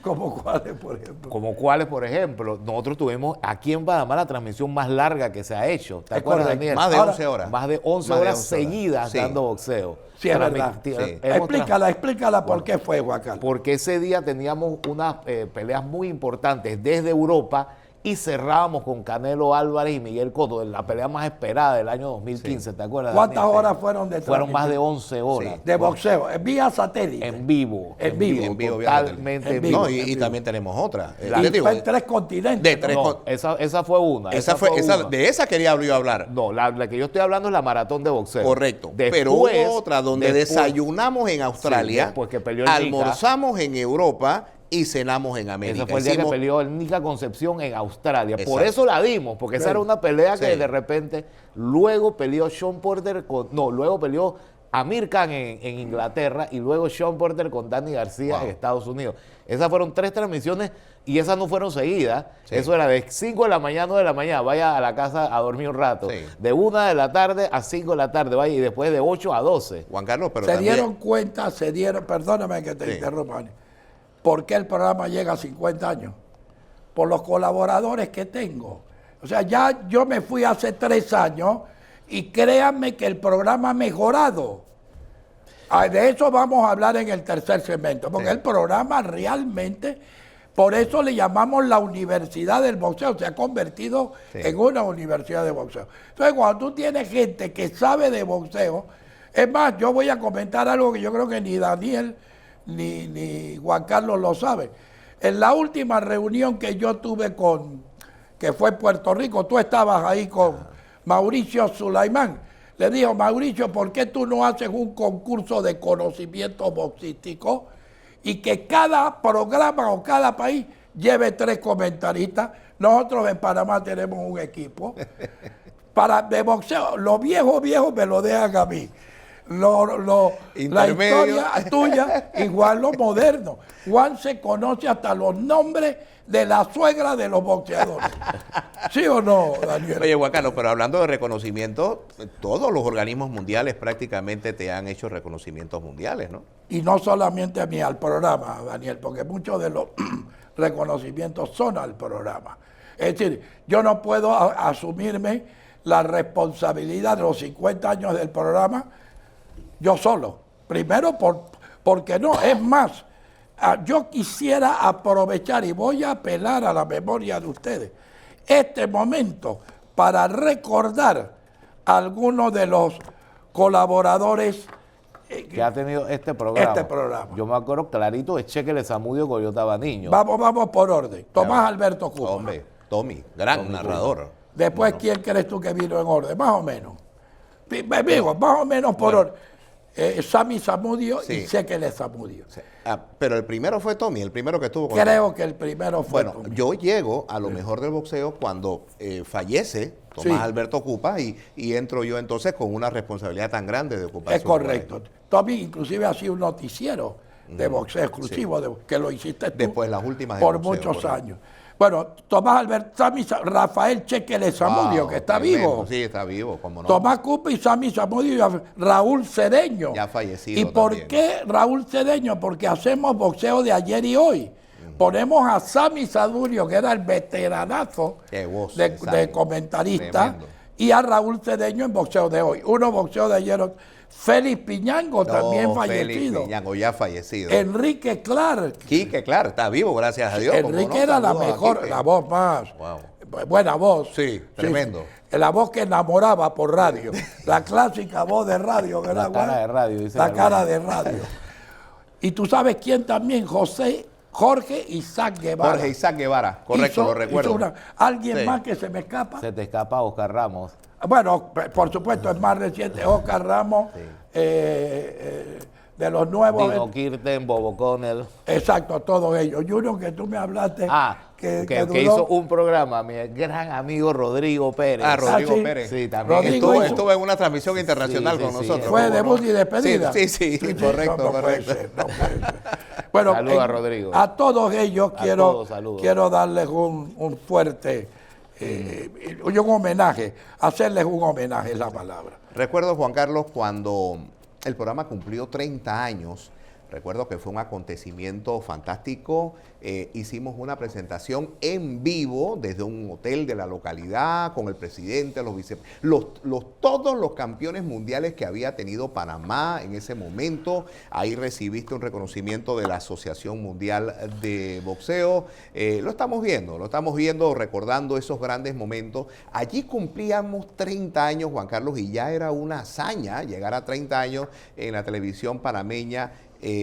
¿como cuáles, por ejemplo? Como cuáles, por ejemplo, nosotros tuvimos aquí en Panamá la transmisión más larga que se ha hecho. ¿Te acuerdas, Daniel? Más de 11 horas. Más de 11 horas seguidas dando boxeo. Sí, es verdad. Sí. Explícala por qué fue, Juan Carlos. Porque ese día teníamos unas peleas muy importantes desde Europa y cerrábamos con Canelo Álvarez y Miguel Cotto, la pelea más esperada del año 2015, ¿te acuerdas? ¿Cuántas Daniel? horas fueron de Fueron más de transmisión? 11 horas. De boxeo, vía satélite. En vivo. En vivo. Totalmente en vivo. No, y también tenemos otra. Y fue en 3 continentes. De 3 No, esa fue una. De esa quería yo hablar. No, la que yo estoy hablando es la maratón de boxeo. Correcto. Después, pero hubo otra donde desayunamos en Australia, sí, después que peleó el almorzamos en Europa y cenamos en América. Ese fue el día que peleó el Nica Concepción en Australia. Exacto. Por eso la dimos, porque esa era una pelea que Sí. de repente luego peleó Sean Porter luego peleó Amir Khan en Inglaterra y luego Sean Porter con Danny García en Estados Unidos. Esas fueron 3 transmisiones y esas no fueron seguidas. Sí. Eso era de 5 de la mañana, 9 de la mañana, vaya a la casa a dormir un rato. Sí. De 1 de la tarde a 5 de la tarde, vaya, y después de 8 a 12. Juan Carlos, pero Se también... dieron cuenta, perdóname que te interrumpa, ¿por qué el programa llega a 50 años? Por los colaboradores que tengo. O sea, ya yo me fui hace 3 años y créanme que el programa ha mejorado. De eso vamos a hablar en el tercer segmento, porque el programa realmente, por eso le llamamos la Universidad del Boxeo, se ha convertido en una universidad de boxeo. Entonces, cuando tú tienes gente que sabe de boxeo, es más, yo voy a comentar algo que yo creo que ni Daniel ni Juan Carlos lo sabe. En la última reunión que yo tuve que fue en Puerto Rico, tú estabas ahí con Mauricio Sulaimán. Le dijo, Mauricio, ¿por qué tú no haces un concurso de conocimiento boxístico y que cada programa o cada país lleve 3 comentaristas? Nosotros en Panamá tenemos un equipo de boxeo. Los viejos me lo dejan a mí. La historia tuya y Juan lo moderno. Juan se conoce hasta los nombres de la suegra de los boxeadores. ¿Sí o no, Daniel? Oye, Juan Carlos, pero hablando de reconocimiento, todos los organismos mundiales prácticamente te han hecho reconocimientos mundiales, ¿no? Y no solamente a mí, al programa, Daniel, porque muchos de los reconocimientos son al programa. Es decir, yo no puedo asumirme la responsabilidad de los 50 años del programa yo solo. Primero, porque no, es más, yo quisiera aprovechar y voy a apelar a la memoria de ustedes este momento para recordar a algunos de los colaboradores que ha tenido este programa. Yo me acuerdo clarito de Cheque Zamudio Coyotaba Niño. Vamos por orden. Tomás Alberto Cuba. Hombre, Tommy, gran narrador. Después, ¿quién crees tú que vino en orden? Más o menos. Más o menos por orden. Sammy Zamudio y Cheque Zamudio. Sí. Pero el primero fue Tommy, el primero que estuvo con Creo que el primero fue Tommy. Tommy. Yo llego a lo mejor del boxeo cuando fallece Tomás Alberto Cupa y entro yo entonces con una responsabilidad tan grande de ocupar. Es correcto. Tommy inclusive ha sido un noticiero de boxeo exclusivo, que lo hiciste tú. Después las últimas por muchos años. Bueno, Tomás Alberto, Rafael Cheque Zamudio, que está vivo. Sí, está vivo, como no. Tomás Cupa y Sammy Zamudio y Raúl Cedeño. Ya fallecido. ¿Y por qué Raúl Cedeño? Porque hacemos boxeo de ayer y hoy. Ponemos a Sammy Zamudio, que era el veteranazo de comentarista, tremendo, y a Raúl Cedeño en boxeo de hoy. Uno boxeo de ayer. Félix Piñango, también fallecido. Félix Piñango, ya fallecido. Enrique Clark. Quique Clark, está vivo, gracias a Dios. Enrique era la mejor, la voz más. Buena voz. Sí, tremendo. La voz que enamoraba por radio. La clásica voz de radio. La cara de radio. Dice la cara de radio. Y tú sabes quién también, José Jorge Isaac Guevara. Jorge Isaac Guevara, correcto, lo recuerdo. ¿Alguien Sí. más que se me escapa? Se te escapa Oscar Ramos. Bueno, por supuesto, es más reciente, Oscar Ramos, de los nuevos. Dino Kirten, Bobo Connell. Exacto, todos ellos. Y uno que tú me hablaste, que duró- hizo un programa, mi gran amigo Rodrigo Pérez. Rodrigo sí. Pérez. Sí, también. Rodrigo Estuvo en una transmisión internacional Sí, con sí, nosotros. Fue ¿cómo debut no? y despedida. Sí, correcto, no puede correcto. ser, no puede ser. Bueno, Saludos a Rodrigo. A todos ellos todos, saludos. quiero darles un fuerte, un homenaje, hacerles un homenaje es la palabra. Recuerdo, Juan Carlos, cuando el programa cumplió 30 años, recuerdo que fue un acontecimiento fantástico. Hicimos una presentación en vivo desde un hotel de la localidad con el presidente, todos los campeones mundiales que había tenido Panamá en ese momento. Ahí recibiste un reconocimiento de la Asociación Mundial de Boxeo. Lo estamos viendo, recordando esos grandes momentos. Allí cumplíamos 30 años, Juan Carlos, y ya era una hazaña llegar a 30 años en la televisión panameña.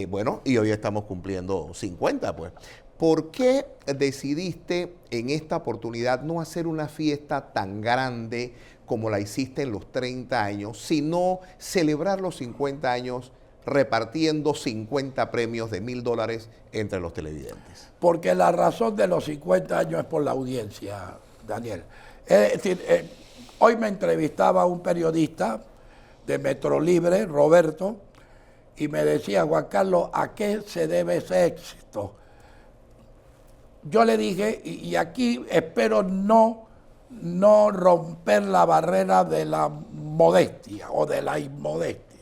Bueno, y hoy estamos cumpliendo 50, pues. ¿Por qué decidiste en esta oportunidad no hacer una fiesta tan grande como la hiciste en los 30 años, sino celebrar los 50 años repartiendo 50 premios de $1,000 entre los televidentes? Porque la razón de los 50 años es por la audiencia, Daniel. Es decir, hoy me entrevistaba un periodista de Metro Libre, Roberto, y me decía, Juan Carlos, ¿a qué se debe ese éxito? Yo le dije, y aquí espero no romper la barrera de la modestia o de la inmodestia.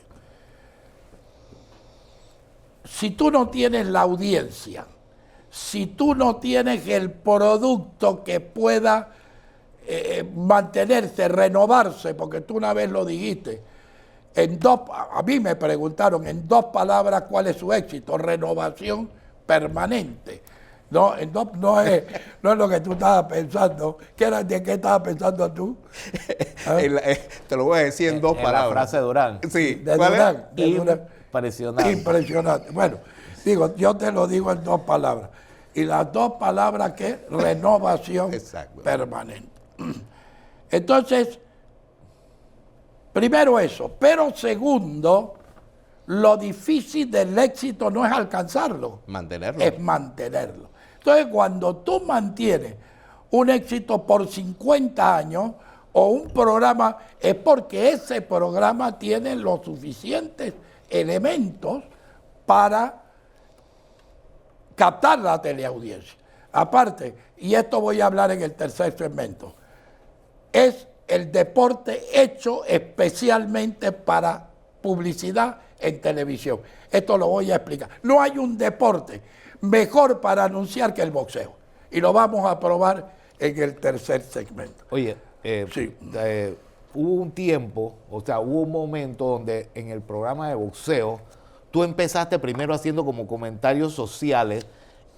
Si tú no tienes la audiencia, si tú no tienes el producto que pueda mantenerse, renovarse, porque tú una vez lo dijiste, a mí me preguntaron en 2 palabras cuál es su éxito: renovación permanente. No es lo que tú estabas pensando. ¿De qué estabas pensando tú? Te lo voy a decir en 2 palabras. La frase de Durán. Sí. De ¿Cuál es? Durán, de Durán. Impresionante. Impresionante. Bueno, digo, yo te lo digo en 2 palabras. Y las 2 palabras que es renovación permanente. Entonces, primero eso. Pero segundo, lo difícil del éxito no es alcanzarlo. Mantenerlo. Es mantenerlo. Entonces, cuando tú mantienes un éxito por 50 años o un programa, es porque ese programa tiene los suficientes elementos para captar la teleaudiencia. Aparte, y esto voy a hablar en el tercer segmento, es el deporte hecho especialmente para publicidad en televisión. Esto lo voy a explicar. No hay un deporte mejor para anunciar que el boxeo. Y lo vamos a probar en el tercer segmento. Oye, Sí. Hubo un tiempo, hubo un momento donde en el programa de boxeo tú empezaste primero haciendo como comentarios sociales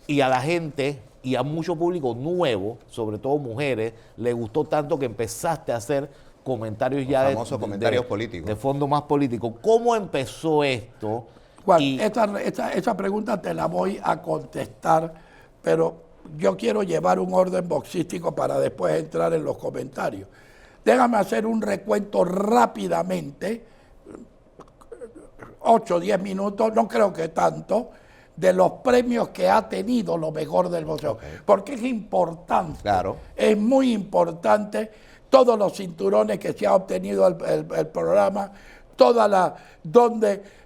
y a la gente y a mucho público nuevo, sobre todo mujeres, le gustó tanto que empezaste a hacer comentarios ya famosos comentarios políticos. De fondo más político. ¿Cómo empezó esto? Juan, Y- esa pregunta te la voy a contestar, pero yo quiero llevar un orden boxístico para después entrar en los comentarios. Déjame hacer un recuento rápidamente, 8 o 10 minutos, no creo que tanto, de los premios que ha tenido lo mejor del boxeo. Porque es importante, Claro. es muy importante todos los cinturones que se ha obtenido el programa,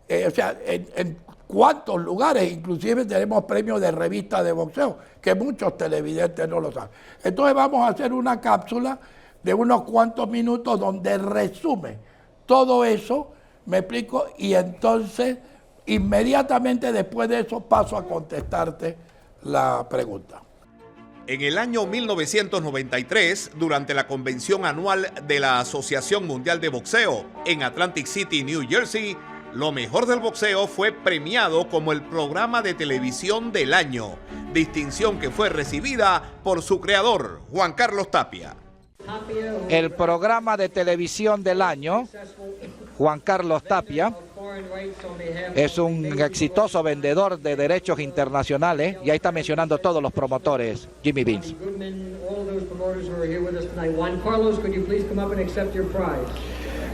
en cuántos lugares, inclusive tenemos premios de revistas de boxeo, que muchos televidentes no lo saben. Entonces vamos a hacer una cápsula de unos cuantos minutos donde resume todo eso, me explico, y entonces inmediatamente después de eso paso a contestarte la pregunta. En el año 1993, durante la convención anual de la Asociación Mundial de Boxeo en Atlantic City, New Jersey, Lo Mejor del Boxeo fue premiado como el programa de televisión del año, distinción que fue recibida por su creador, Juan Carlos Tapia. El programa de televisión del año, Juan Carlos Tapia, es un exitoso vendedor de derechos internacionales y ahí está mencionando todos los promotores, Jimmy Beans.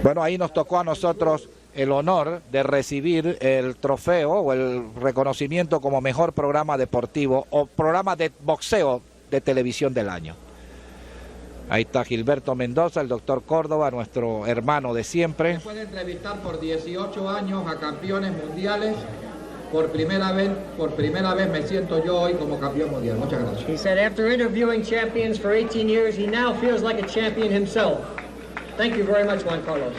Bueno, ahí nos tocó a nosotros el honor de recibir el trofeo o el reconocimiento como mejor programa deportivo o programa de boxeo de televisión del año. Ahí está Gilberto Mendoza, el doctor Córdoba, nuestro hermano de siempre. Se puede entrevistar por 18 años a campeones mundiales. Por primera vez me siento yo hoy como campeón mundial. Muchas gracias. He said after interviewing champions for 18 years, he now feels like a champion himself. Thank you very much, Juan Carlos.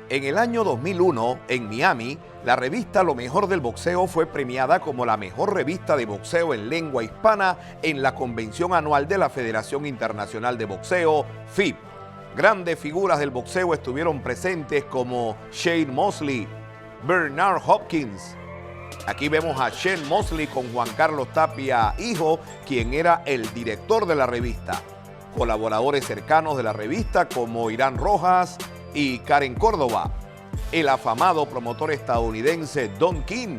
En el año 2001, en Miami, la revista Lo Mejor del Boxeo fue premiada como la mejor revista de boxeo en lengua hispana en la convención anual de la Federación Internacional de Boxeo, FIB. Grandes figuras del boxeo estuvieron presentes como Shane Mosley, Bernard Hopkins. Aquí vemos a Shane Mosley con Juan Carlos Tapia, hijo, quien era el director de la revista. Colaboradores cercanos de la revista como Irán Rojas y Karen Córdoba, el afamado promotor estadounidense Don King,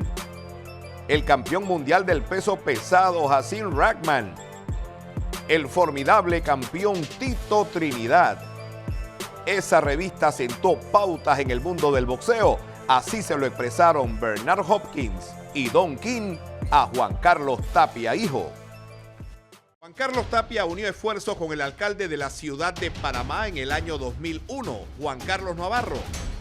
el campeón mundial del peso pesado Hasim Rahman, el formidable campeón Tito Trinidad. Esa revista sentó pautas en el mundo del boxeo, así se lo expresaron Bernard Hopkins y Don King a Juan Carlos Tapia, hijo. Juan Carlos Tapia unió esfuerzos con el alcalde de la ciudad de Panamá en el año 2001, Juan Carlos Navarro,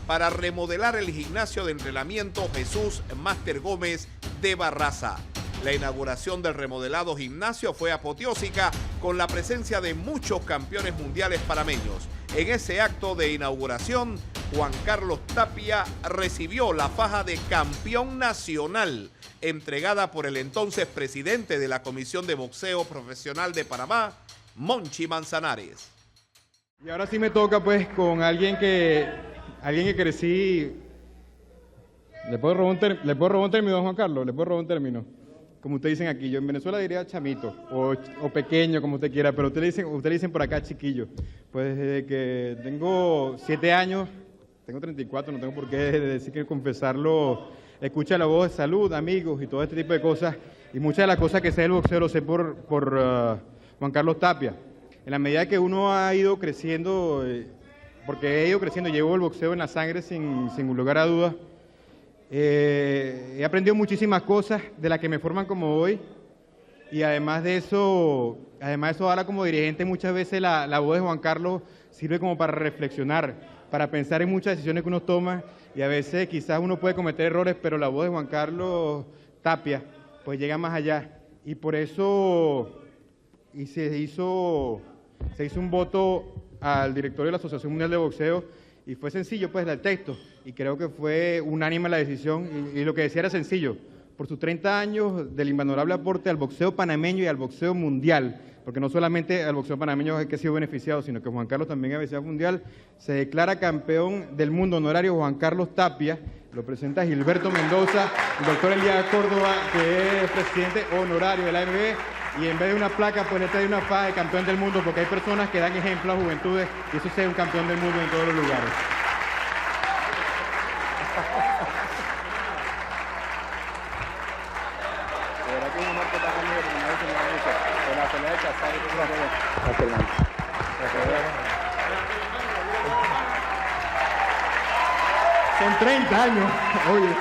para remodelar el gimnasio de entrenamiento Jesús Máster Gómez de Barraza. La inauguración del remodelado gimnasio fue apoteósica con la presencia de muchos campeones mundiales panameños. En ese acto de inauguración, Juan Carlos Tapia recibió la faja de campeón nacional entregada por el entonces presidente de la Comisión de Boxeo Profesional de Panamá, Monchi Manzanares. Y ahora sí me toca pues con alguien que crecí. ¿Le puedo robar un término, Juan Carlos? ¿Le puedo robar un término? Como ustedes dicen aquí, yo en Venezuela diría chamito o pequeño, como usted quiera, pero ustedes dicen por acá chiquillo. Pues desde que tengo 7 años, tengo 34, no tengo por qué decir que confesarlo, escucha la voz de salud, amigos y todo este tipo de cosas. Y muchas de las cosas que sé del boxeo lo sé por Juan Carlos Tapia. En la medida que uno ha ido creciendo, porque he ido creciendo, llevo el boxeo en la sangre sin lugar a dudas. He aprendido muchísimas cosas de las que me forman como hoy y además de eso ahora como dirigente muchas veces la voz de Juan Carlos sirve como para reflexionar, para pensar en muchas decisiones que uno toma y a veces quizás uno puede cometer errores, pero la voz de Juan Carlos Tapia pues llega más allá y por eso se hizo un voto al directorio de la Asociación Mundial de Boxeo. Y fue sencillo, pues, el texto, y creo que fue unánime la decisión, y lo que decía era sencillo. Por sus 30 años del invalorable aporte al boxeo panameño y al boxeo mundial, porque no solamente al boxeo panameño es que ha sido beneficiado, sino que Juan Carlos también ha beneficiado mundial, se declara campeón del mundo honorario Juan Carlos Tapia, lo presenta Gilberto Mendoza, el doctor Elías Córdoba, que es presidente honorario de la AMB, y en vez de una placa, pues le trae una faja de campeón del mundo, porque hay personas que dan ejemplo a juventudes, y eso es ser un campeón del mundo en todos los lugares. Son 30 años, oye.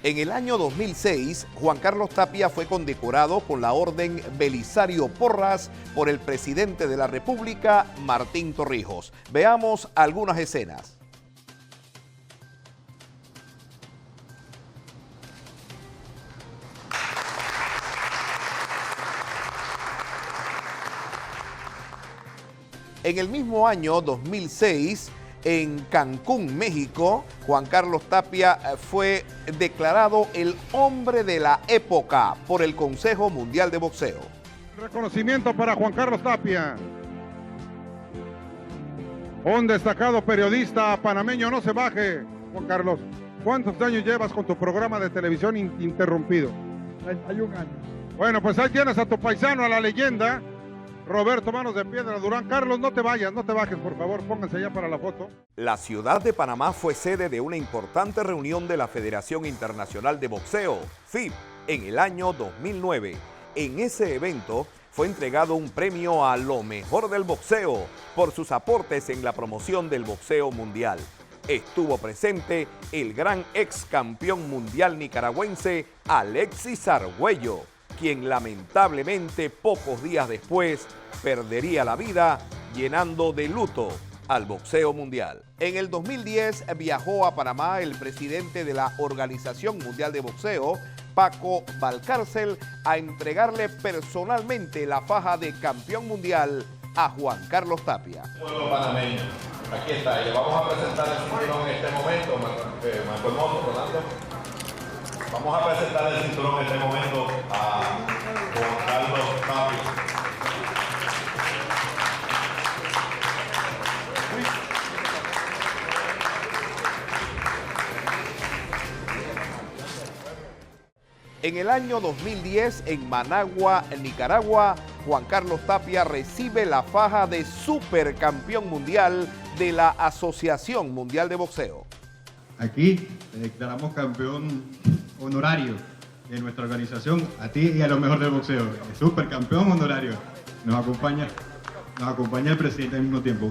En el año 2006, Juan Carlos Tapia fue condecorado con la Orden Belisario Porras por el presidente de la República, Martín Torrijos. Veamos algunas escenas. En el mismo año 2006, en Cancún, México, Juan Carlos Tapia fue declarado el hombre de la época por el Consejo Mundial de Boxeo. Reconocimiento para Juan Carlos Tapia, un destacado periodista panameño. No se baje, Juan Carlos. ¿Cuántos años llevas con tu programa de televisión interrumpido? 31 años. Bueno, pues ahí tienes a tu paisano, a la leyenda, Roberto Manos de Piedra Durán. Carlos, no te vayas, no te bajes, por favor, pónganse ya para la foto. La ciudad de Panamá fue sede de una importante reunión de la Federación Internacional de Boxeo, FIB, en el año 2009. En ese evento fue entregado un premio a lo mejor del boxeo por sus aportes en la promoción del boxeo mundial. Estuvo presente el gran ex campeón mundial nicaragüense Alexis Argüello, quien lamentablemente pocos días después perdería la vida llenando de luto al boxeo mundial. En el 2010 viajó a Panamá el presidente de la Organización Mundial de Boxeo, Paco Valcárcel, a entregarle personalmente la faja de campeón mundial a Juan Carlos Tapia. Pueblo panameño, aquí está, y le vamos a presentar el cinturón en este momento, Marco Hermoso, Rolando. Vamos a presentar el cinturón en este momento a Juan Carlos Tapia. En el año 2010, en Managua, Nicaragua, Juan Carlos Tapia recibe la faja de supercampeón mundial de la Asociación Mundial de Boxeo. Aquí declaramos campeón honorario de nuestra organización, a ti y a lo mejor del boxeo. El supercampeón honorario. Nos acompaña el presidente al mismo tiempo.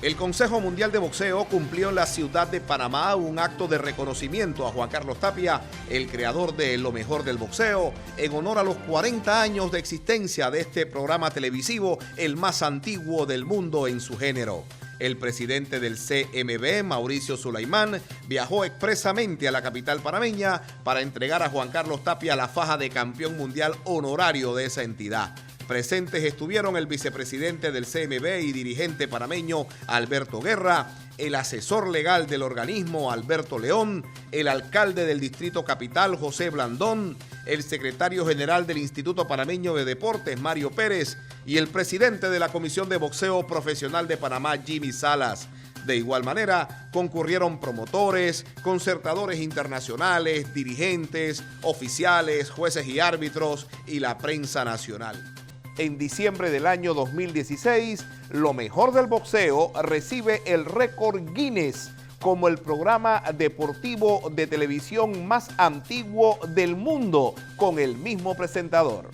El Consejo Mundial de Boxeo cumplió en la ciudad de Panamá un acto de reconocimiento a Juan Carlos Tapia, el creador de Lo Mejor del Boxeo, en honor a los 40 años de existencia de este programa televisivo, el más antiguo del mundo en su género. El presidente del CMB, Mauricio Sulaimán, viajó expresamente a la capital panameña para entregar a Juan Carlos Tapia la faja de campeón mundial honorario de esa entidad. Presentes estuvieron el vicepresidente del CMB y dirigente panameño Alberto Guerra, el asesor legal del organismo Alberto León, el alcalde del Distrito Capital José Blandón, el secretario general del Instituto Panameño de Deportes Mario Pérez y el presidente de la Comisión de Boxeo Profesional de Panamá Jimmy Salas. De igual manera, concurrieron promotores, concertadores internacionales, dirigentes, oficiales, jueces y árbitros y la prensa nacional. En diciembre del año 2016, Lo Mejor del Boxeo recibe el récord Guinness como el programa deportivo de televisión más antiguo del mundo, con el mismo presentador.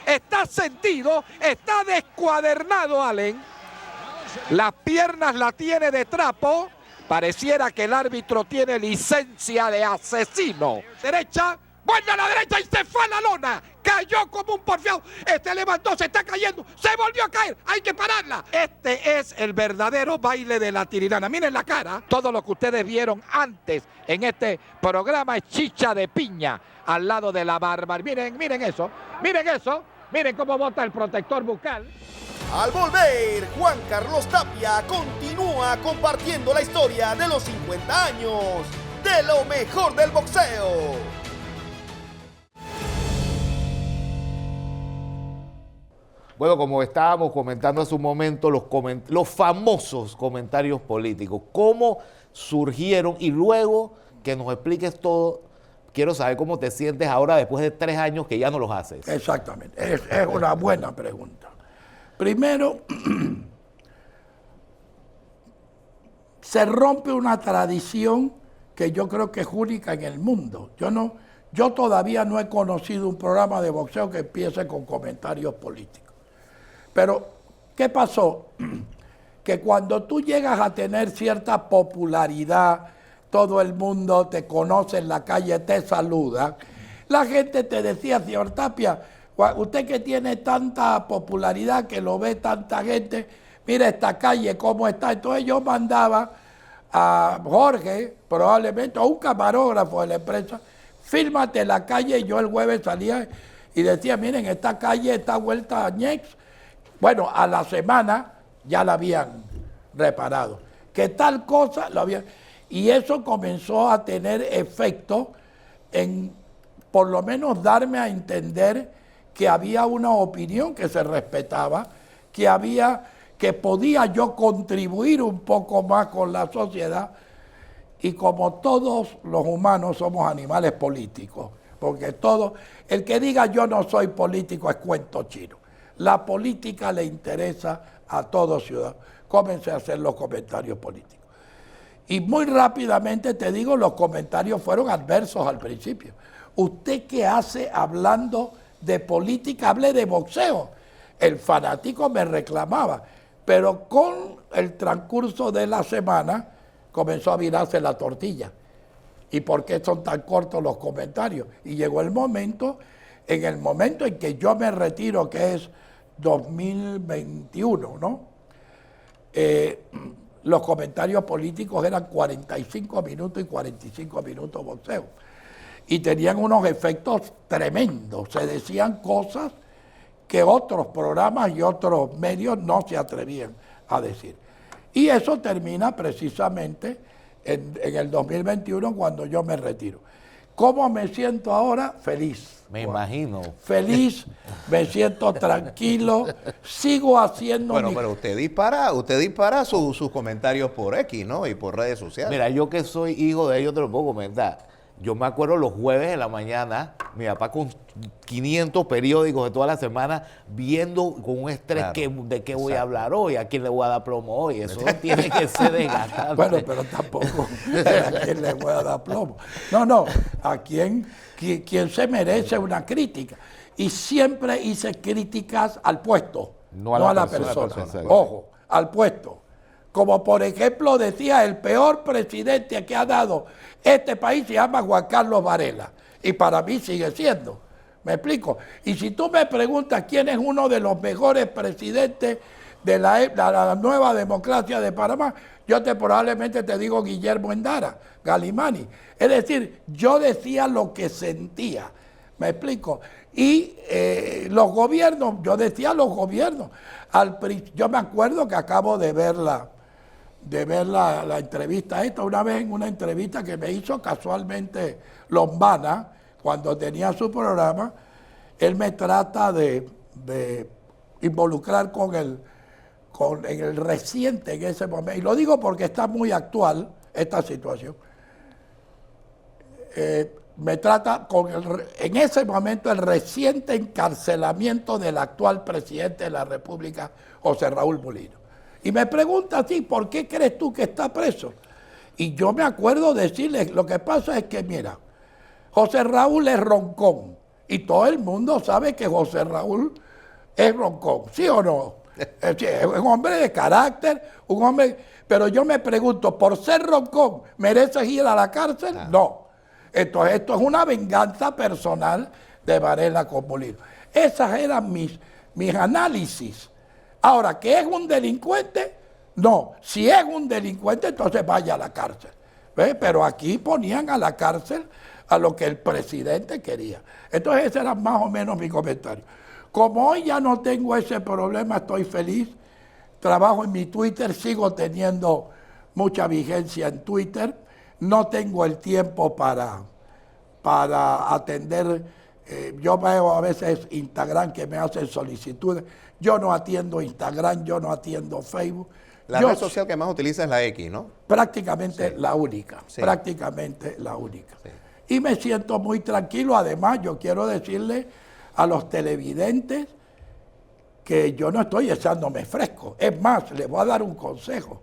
Está sentido, está descuadernado Allen. Las piernas la tiene de trapo. Pareciera que el árbitro tiene licencia de asesino. Derecha, vuelve a la derecha y se fue a la lona. Cayó como un porfiado. Levantó, se está cayendo. Se volvió a caer. Hay que pararla. Este es el verdadero baile de la tirirana. Miren la cara. Todo lo que ustedes vieron antes en este programa es chicha de piña al lado de la barbarie. Miren eso. Miren eso. Miren cómo bota el protector bucal. Al volver, Juan Carlos Tapia continúa compartiendo la historia de los 50 años de Lo Mejor del Boxeo. Bueno, como estábamos comentando hace un momento, los famosos comentarios políticos, cómo surgieron, y luego que nos expliques todo, quiero saber cómo te sientes ahora después de 3 años que ya no los haces. Exactamente, es una buena pregunta. Primero, se rompe una tradición que yo creo que es única en el mundo. Yo todavía no he conocido un programa de boxeo que empiece con comentarios políticos. Pero, ¿qué pasó? Que cuando tú llegas a tener cierta popularidad, todo el mundo te conoce en la calle, te saluda, la gente te decía, señor Tapia, usted que tiene tanta popularidad, que lo ve tanta gente, mira esta calle cómo está. Entonces yo mandaba a Jorge, probablemente, a un camarógrafo de la empresa, fírmate la calle, y yo el jueves salía y decía, miren, esta calle está vuelta a ñex. Bueno, a la semana ya la habían reparado. Que tal cosa lo habían... Y eso comenzó a tener efecto en, por lo menos, darme a entender que había una opinión que se respetaba, que podía yo contribuir un poco más con la sociedad, Y como todos los humanos somos animales políticos, porque el que diga yo no soy político es cuento chino. La política le interesa a todo ciudadano. Comencé a hacer los comentarios políticos. Y muy rápidamente te digo, los comentarios fueron adversos al principio. ¿Usted qué hace hablando de política? Hable de boxeo. El fanático me reclamaba, pero con el transcurso de la semana comenzó a virarse la tortilla. ¿Y por qué son tan cortos los comentarios? Y llegó el momento en que yo me retiro, que es 2021, ¿no? Los comentarios políticos eran 45 minutos y 45 minutos boxeo. Y tenían unos efectos tremendos. Se decían cosas que otros programas y otros medios no se atrevían a decir. Y eso termina precisamente en el 2021 cuando yo me retiro. ¿Cómo me siento ahora? Feliz. Me imagino. Feliz, me siento tranquilo, sigo haciendo Bueno, pero usted dispara sus comentarios por X, ¿no? Y por redes sociales. Mira, yo que soy hijo de ellos te lo puedo comentar. Yo me acuerdo los jueves en la mañana, mi papá con 500 periódicos de toda la semana, viendo con un estrés de qué voy a hablar hoy, a quién le voy a dar plomo hoy. Eso tiene que ser desgastante. Bueno, pero tampoco a quién le voy a dar plomo. No, a quien se merece una crítica. Y siempre hice críticas al puesto, no a la persona. Ojo, al puesto. Como por ejemplo decía, el peor presidente que ha dado este país se llama Juan Carlos Varela. Y para mí sigue siendo. ¿Me explico? Y si tú me preguntas quién es uno de los mejores presidentes de la nueva democracia de Panamá, yo probablemente te digo Guillermo Endara, Galimani. Es decir, yo decía lo que sentía. ¿Me explico? Y los gobiernos, yo decía los gobiernos. Yo me acuerdo que acabo de ver la entrevista esta, una vez en una entrevista que me hizo casualmente Lombana, cuando tenía su programa, él me trata de involucrar en el reciente en ese momento, y lo digo porque está muy actual esta situación. Me trata en ese momento el reciente encarcelamiento del actual presidente de la República, José Raúl Mulino. Y me pregunta así, ¿por qué crees tú que está preso? Y yo me acuerdo decirle, lo que pasa es que, mira, José Raúl es roncón. Y todo el mundo sabe que José Raúl es roncón, ¿sí o no? Es un hombre de carácter, un hombre... Pero yo me pregunto, ¿por ser roncón mereces ir a la cárcel? No. Entonces esto es una venganza personal de Varela con Mulino. Esas eran mis análisis. Ahora, ¿que es un delincuente? No. Si es un delincuente, entonces vaya a la cárcel. ¿Ves? Pero aquí ponían a la cárcel a lo que el presidente quería. Entonces ese era más o menos mi comentario. Como hoy ya no tengo ese problema, estoy feliz. Trabajo en mi Twitter, sigo teniendo mucha vigencia en Twitter. No tengo el tiempo para atender. Yo veo a veces Instagram que me hacen solicitudes. Yo no atiendo Instagram, yo no atiendo Facebook. La red social que más utiliza es la X, ¿no? Prácticamente la única, prácticamente la única. Sí. Y me siento muy tranquilo. Además, yo quiero decirle a los televidentes que yo no estoy echándome fresco. Es más, les voy a dar un consejo.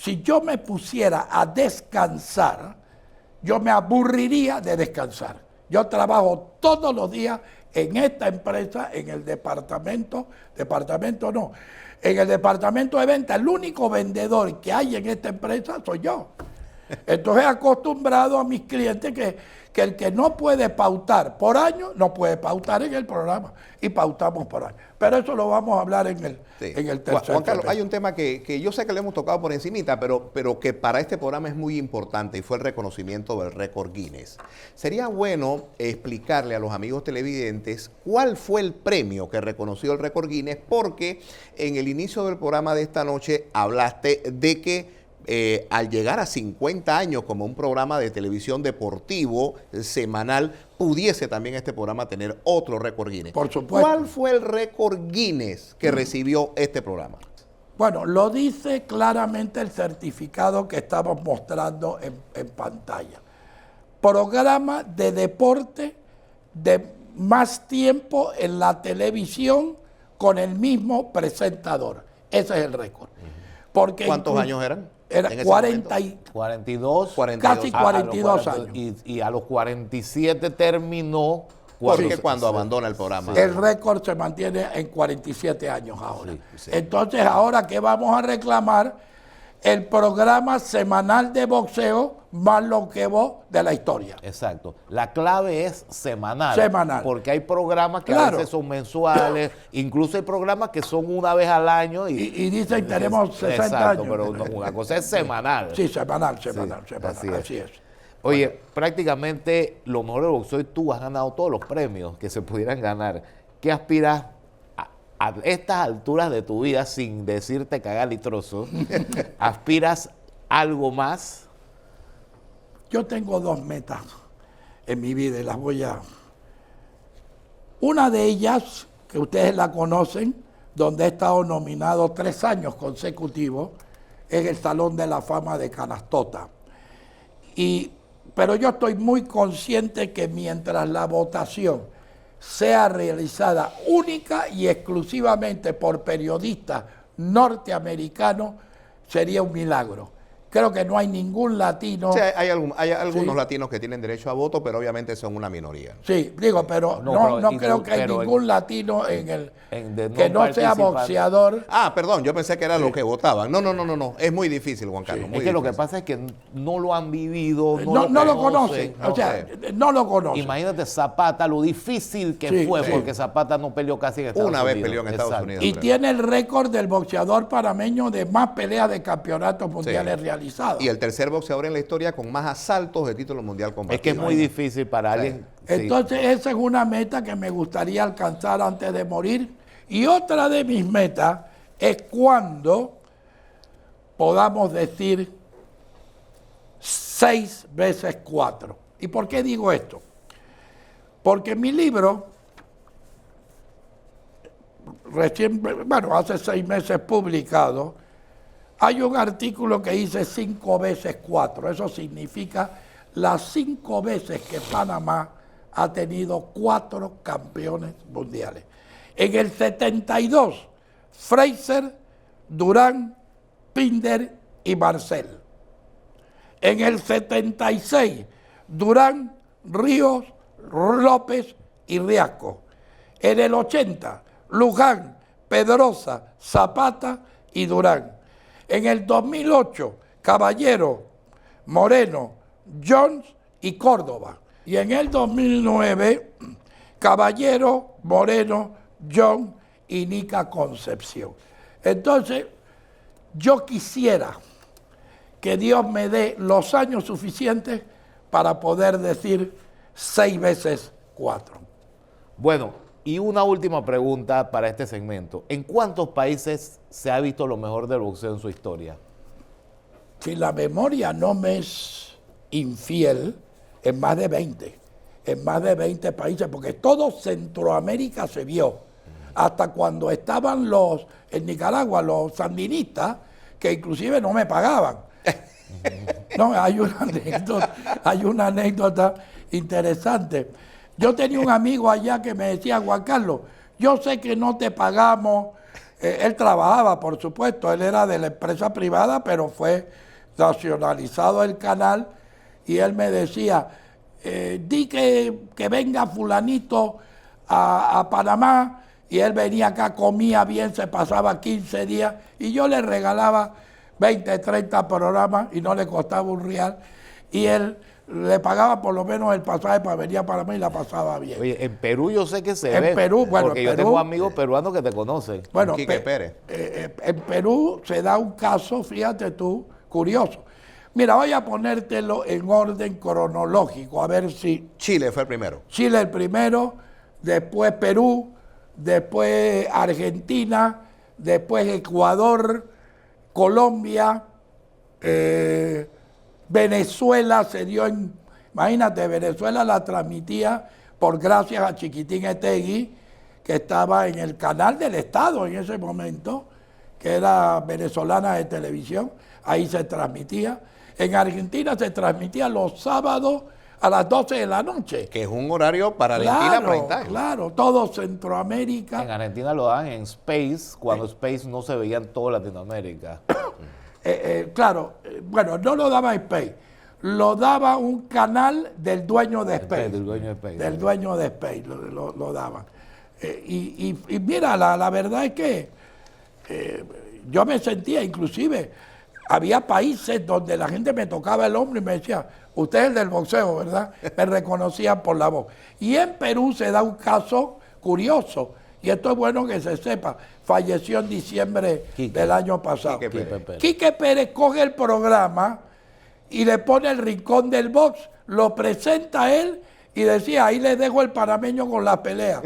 Si yo me pusiera a descansar, yo me aburriría de descansar. Yo trabajo todos los días en esta empresa, en el departamento de venta. El único vendedor que hay en esta empresa soy yo. Entonces he acostumbrado a mis clientes que el que no puede pautar por año, no puede pautar en el programa. Y pautamos por año. Pero eso lo vamos a hablar en el tercer. Juan Carlos, hay un tema que yo sé que le hemos tocado por encimita, pero que para este programa es muy importante, y fue el reconocimiento del récord Guinness. Sería bueno explicarle a los amigos televidentes cuál fue el premio que reconoció el récord Guinness, porque en el inicio del programa de esta noche hablaste de que al llegar a 50 años como un programa de televisión deportivo semanal, pudiese también este programa tener otro récord Guinness. Por supuesto. ¿Cuál fue el récord Guinness que recibió este programa? Bueno, lo dice claramente el certificado que estamos mostrando en pantalla. Programa de deporte de más tiempo en la televisión con el mismo presentador. Ese es el récord. Porque ¿cuántos años eran? Era 42, casi 42 años. Y a los 47 terminó. Porque cuando abandona el programa. El récord se mantiene en 47 años ahora. Entonces, ahora, ¿qué vamos a reclamar? El programa semanal de boxeo más longevo de la historia. Exacto. La clave es semanal. Semanal. Porque hay programas que a veces son mensuales, incluso hay programas que son una vez al año. Y dicen tenemos 60 años. Pero una cosa es semanal. Sí, semanal. Así es. Oye, prácticamente lo mejor del boxeo y tú has ganado todos los premios que se pudieran ganar. ¿Qué aspiras a estas alturas de tu vida, sin decirte cagar y trozo? ¿Aspiras algo más? Yo tengo 2 metas en mi vida y las voy a... Una de ellas, que ustedes la conocen, donde he estado nominado 3 años consecutivos, es el Salón de la Fama de Canastota. Pero yo estoy muy consciente que mientras la votación sea realizada única y exclusivamente por periodistas norteamericanos, sería un milagro. Creo que no hay ningún latino... Sí, hay algunos latinos que tienen derecho a voto, pero obviamente son una minoría. Sí, digo, pero no creo que hay ningún latino que no sea boxeador. Ah, perdón, yo pensé que era lo que votaban. No. Es muy difícil, Juan Carlos. Es que lo que pasa es que no lo han vivido, no lo conocen. O sea, no lo conocen. Imagínate Zapata, lo difícil que fue, porque Zapata no peleó casi en Estados Unidos. Una vez peleó en Estados Unidos. Y tiene el récord del boxeador panameño de más peleas de campeonatos mundiales realizados. Y el tercer boxeador en la historia con más asaltos de título mundial combatido. Es que es muy difícil para alguien. Entonces, esa es una meta que me gustaría alcanzar antes de morir. Y otra de mis metas es cuando podamos decir 6 veces 4. ¿Y por qué digo esto? Porque en mi libro, hace 6 meses publicado, hay un artículo que dice 5 veces 4. Eso significa las 5 veces que Panamá ha tenido 4 campeones mundiales. En el 72, Fraser, Durán, Pinder y Marcel. En el 76, Durán, Ríos, López y Riasco. En el 80, Luján, Pedrosa, Zapata y Durán. En el 2008, Caballero, Moreno, Jones y Córdoba. Y en el 2009, Caballero, Moreno, Jones y Nica Concepción. Entonces, yo quisiera que Dios me dé los años suficientes para poder decir 6 veces 4. Bueno, y una última pregunta para este segmento. ¿En cuántos países se ha visto lo mejor del boxeo en su historia? Si la memoria no me es infiel, en más de 20. En más de 20 países, porque todo Centroamérica se vio. Hasta cuando estaban en Nicaragua, los sandinistas, que inclusive no me pagaban. No, hay una anécdota interesante. Yo tenía un amigo allá que me decía, Juan Carlos, yo sé que no te pagamos. Él trabajaba, por supuesto, él era de la empresa privada, pero fue nacionalizado el canal, y él me decía, di que venga fulanito a Panamá, y él venía acá, comía bien, se pasaba 15 días, y yo le regalaba 20, 30 programas, y no le costaba un real, y él le pagaba por lo menos el pasaje para venir a Panamá y la pasaba bien. Oye, en Perú yo sé que se ve. En Perú, bueno, porque yo tengo amigos peruanos que te conocen. Bueno, Quique Pérez. En Perú se da un caso, fíjate tú, curioso. Mira, voy a ponértelo en orden cronológico, a ver si... Chile fue el primero. Chile el primero, después Perú, después Argentina, después Ecuador, Colombia, Venezuela se dio en... Imagínate, Venezuela la transmitía gracias a Chiquitín Etegui, que estaba en el canal del Estado en ese momento, que era venezolana de televisión, ahí se transmitía. En Argentina se transmitía los sábados a las 12 de la noche. Que es un horario para Argentina prime time. Claro, todo Centroamérica. En Argentina lo dan en Space, cuando Space no se veía en toda Latinoamérica. Bueno, no lo daba Space, lo daba un canal del dueño de Space. Del dueño de Space. Del dueño de Space lo daban. Y mira, la verdad es que yo me sentía, inclusive, había países donde la gente me tocaba el hombro y me decía, usted es el del boxeo, ¿verdad? Me reconocían por la voz. Y en Perú se da un caso curioso, y esto es bueno que se sepa, falleció en diciembre del año pasado. Quique Pérez coge el programa y le pone el rincón del box, lo presenta a él y decía, ahí le dejo el panameño con la pelea.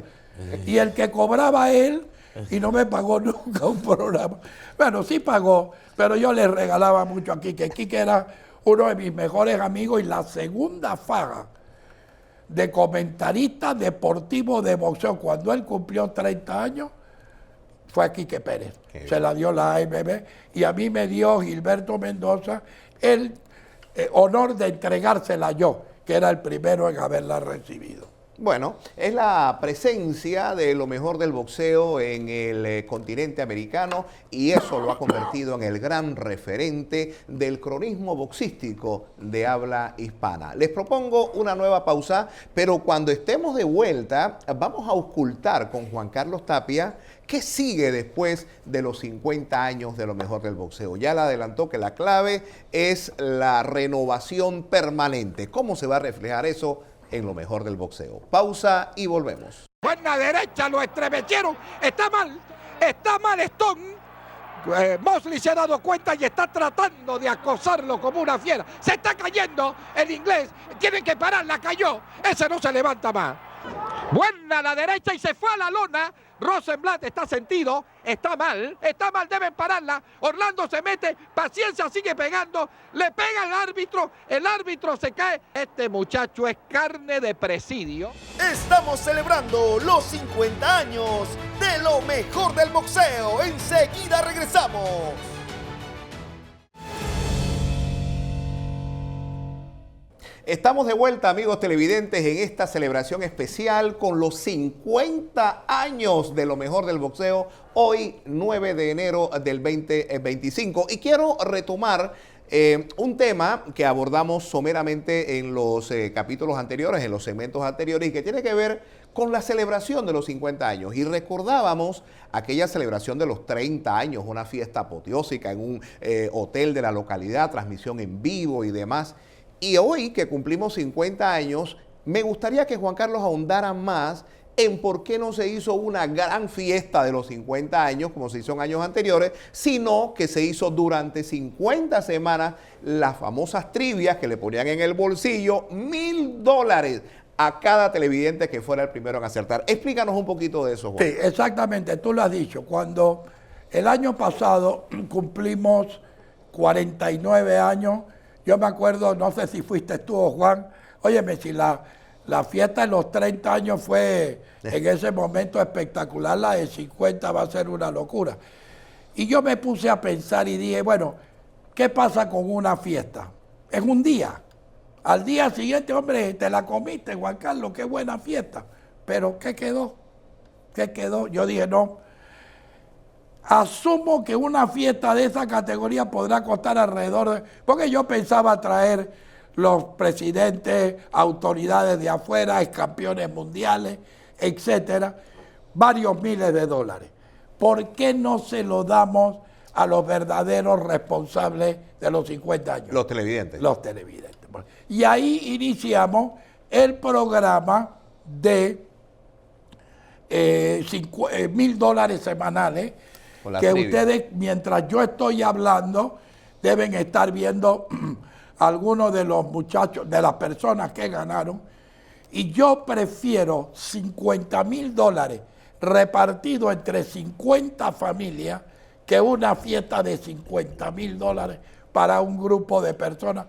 Y el que cobraba él, y no me pagó nunca un programa. Bueno, sí pagó, pero yo le regalaba mucho a Quique. Quique era uno de mis mejores amigos y la segunda faja de comentarista deportivo de boxeo cuando él cumplió 30 años fue a Quique Pérez. Se la dio la AMB y a mí me dio Gilberto Mendoza el honor de entregársela yo, que era el primero en haberla recibido. Bueno, es la presencia de lo mejor del boxeo en el continente americano y eso lo ha convertido en el gran referente del cronismo boxístico de habla hispana. Les propongo una nueva pausa, pero cuando estemos de vuelta vamos a auscultar con Juan Carlos Tapia qué sigue después de los 50 años de lo mejor del boxeo. Ya le adelantó que la clave es la renovación permanente. ¿Cómo se va a reflejar eso en lo mejor del boxeo? Pausa y volvemos. Buena derecha, lo estremecieron. Está mal Stone. Mosley se ha dado cuenta y está tratando de acosarlo como una fiera. Se está cayendo el inglés. Tienen que pararla, cayó. Ese no se levanta más. Buena la derecha y se fue a la lona. Rosenblatt está sentido, está mal, deben pararla. Orlando se mete, Paciencia sigue pegando, le pega el árbitro se cae. Este muchacho es carne de presidio. Estamos celebrando los 50 años de lo mejor del boxeo. Enseguida regresamos. Estamos de vuelta, amigos televidentes, en esta celebración especial con los 50 años de lo mejor del boxeo, hoy 9 de enero del 2025. Y quiero retomar un tema que abordamos someramente en los capítulos anteriores, en los segmentos anteriores, y que tiene que ver con la celebración de los 50 años. Y recordábamos aquella celebración de los 30 años, una fiesta apoteósica en un hotel de la localidad, transmisión en vivo y demás. Y hoy que cumplimos 50 años, me gustaría que Juan Carlos ahondara más en por qué no se hizo una gran fiesta de los 50 años, como se hizo en años anteriores, sino que se hizo durante 50 semanas las famosas trivias que le ponían en el bolsillo $1000 a cada televidente que fuera el primero en acertar. Explícanos un poquito de eso, Juan. Sí, exactamente, tú lo has dicho. Cuando el año pasado cumplimos 49 años, yo me acuerdo, no sé si fuiste tú o Juan, óyeme, si la fiesta de los 30 años fue en ese momento espectacular, la de 50 va a ser una locura. Y yo me puse a pensar y dije, bueno, ¿qué pasa con una fiesta? Es un día. Al día siguiente, hombre, te la comiste, Juan Carlos, qué buena fiesta. Pero, ¿qué quedó? ¿Qué quedó? Yo dije, no. Asumo que una fiesta de esa categoría podrá costar alrededor de... Porque yo pensaba traer los presidentes, autoridades de afuera, campeones mundiales, etcétera, varios miles de dólares. ¿Por qué no se lo damos a los verdaderos responsables de los 50 años? Los televidentes. Los televidentes. Y ahí iniciamos el programa de $1000 semanales, que ustedes, mientras yo estoy hablando, deben estar viendo algunos de los muchachos, de las personas que ganaron. Y yo prefiero $50,000 repartido entre 50 familias que una fiesta de $50,000 para un grupo de personas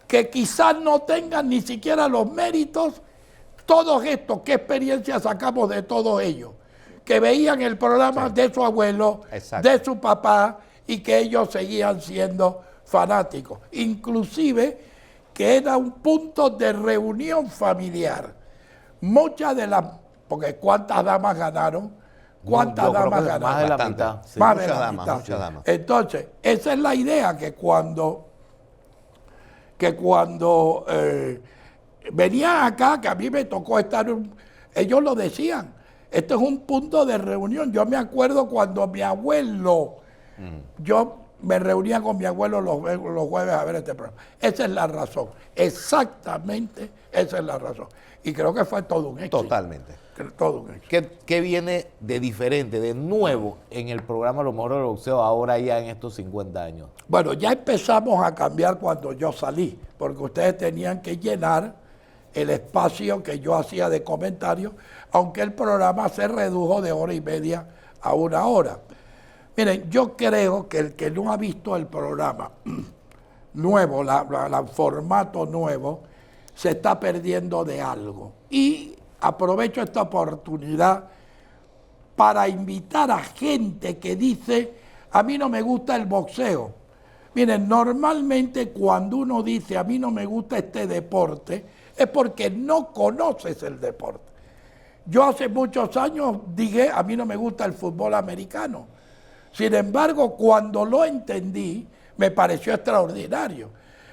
que quizás no tengan ni siquiera los méritos. Todos estos, ¿qué experiencia sacamos de todos ellos? que veían el programa de su abuelo, Exacto. de su papá, y que ellos seguían siendo fanáticos. Inclusive que era un punto de reunión familiar. Muchas de las, porque ¿cuántas damas ganaron? ¿Cuántas Yo creo damas que ganaron? más de la Bastante. mitad. Sí. Más de Muchas la damas, mitad. muchas damas. Entonces, esa es la idea, que cuando venían acá, que a mí me tocó estar, ellos lo decían, esto es un punto de reunión. Yo me acuerdo cuando mi abuelo, yo me reunía con mi abuelo los jueves a ver este programa. Esa es la razón, exactamente esa es la razón. Y creo que fue todo un éxito. Totalmente. Todo un éxito. ¿Qué viene de diferente, de nuevo en el programa Lo Mejor del Boxeo ahora ya en estos 50 años? Bueno, ya empezamos a cambiar cuando yo salí, porque ustedes tenían que llenar el espacio que yo hacía de comentarios, aunque el programa se redujo de 1:30 a 1 hora. Miren, yo creo que el que no ha visto el programa nuevo, el formato nuevo, se está perdiendo de algo. Y aprovecho esta oportunidad para invitar a gente que dice, a mí no me gusta el boxeo. Miren, normalmente cuando uno dice, a mí no me gusta este deporte, es porque no conoces el deporte. Yo hace muchos años dije, a mí no me gusta el fútbol americano. Sin embargo, cuando lo entendí, me pareció extraordinario.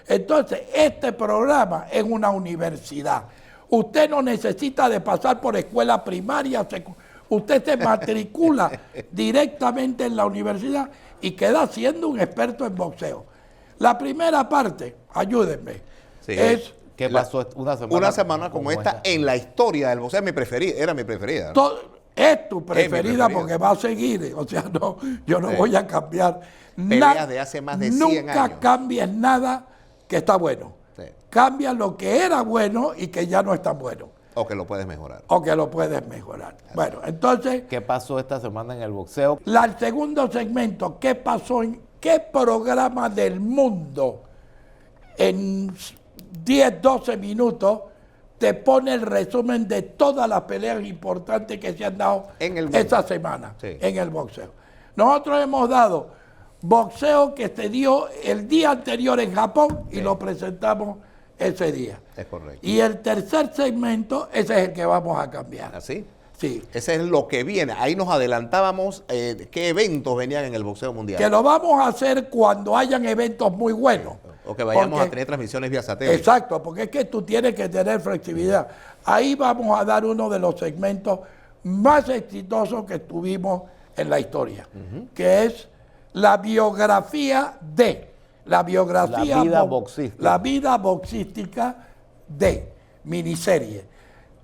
Entonces, este programa es una universidad. Usted no necesita de pasar por escuela primaria, usted se matricula directamente en la universidad y queda siendo un experto en boxeo. La primera parte, ayúdenme, Sí. es... ¿Qué pasó Una semana como esta en la historia del boxeo, era mi preferida. ¿no? Es tu preferida, preferida porque va a seguir, o sea, no, yo no voy a cambiar. Peleas de hace más de 100 Nunca años. cambies nada que está bueno. Sí. Cambia lo que era bueno y que ya no es tan bueno, O que lo puedes mejorar. o que lo puedes mejorar. Bueno, entonces, ¿Qué pasó esta semana en el boxeo? el segundo segmento, ¿qué pasó en qué programa del mundo en 10, 12 minutos te pone el resumen de todas las peleas importantes que se han dado esta semana en el boxeo? Nosotros hemos dado boxeo que se dio el día anterior en Japón y lo presentamos ese día. Es correcto. Y el tercer segmento, ese es el que vamos a cambiar. ¿Así? Sí. Ese es lo que viene. Ahí nos adelantábamos qué eventos venían en el boxeo mundial. Que lo vamos a hacer cuando hayan eventos muy buenos. O que vayamos Porque- a tener transmisiones vía satélite. Exacto, porque es que tú tienes que tener flexibilidad. Ahí vamos a dar uno de los segmentos más exitosos que tuvimos en la historia, que es la biografía de, la biografía, La vida boxística. la vida boxística de miniserie.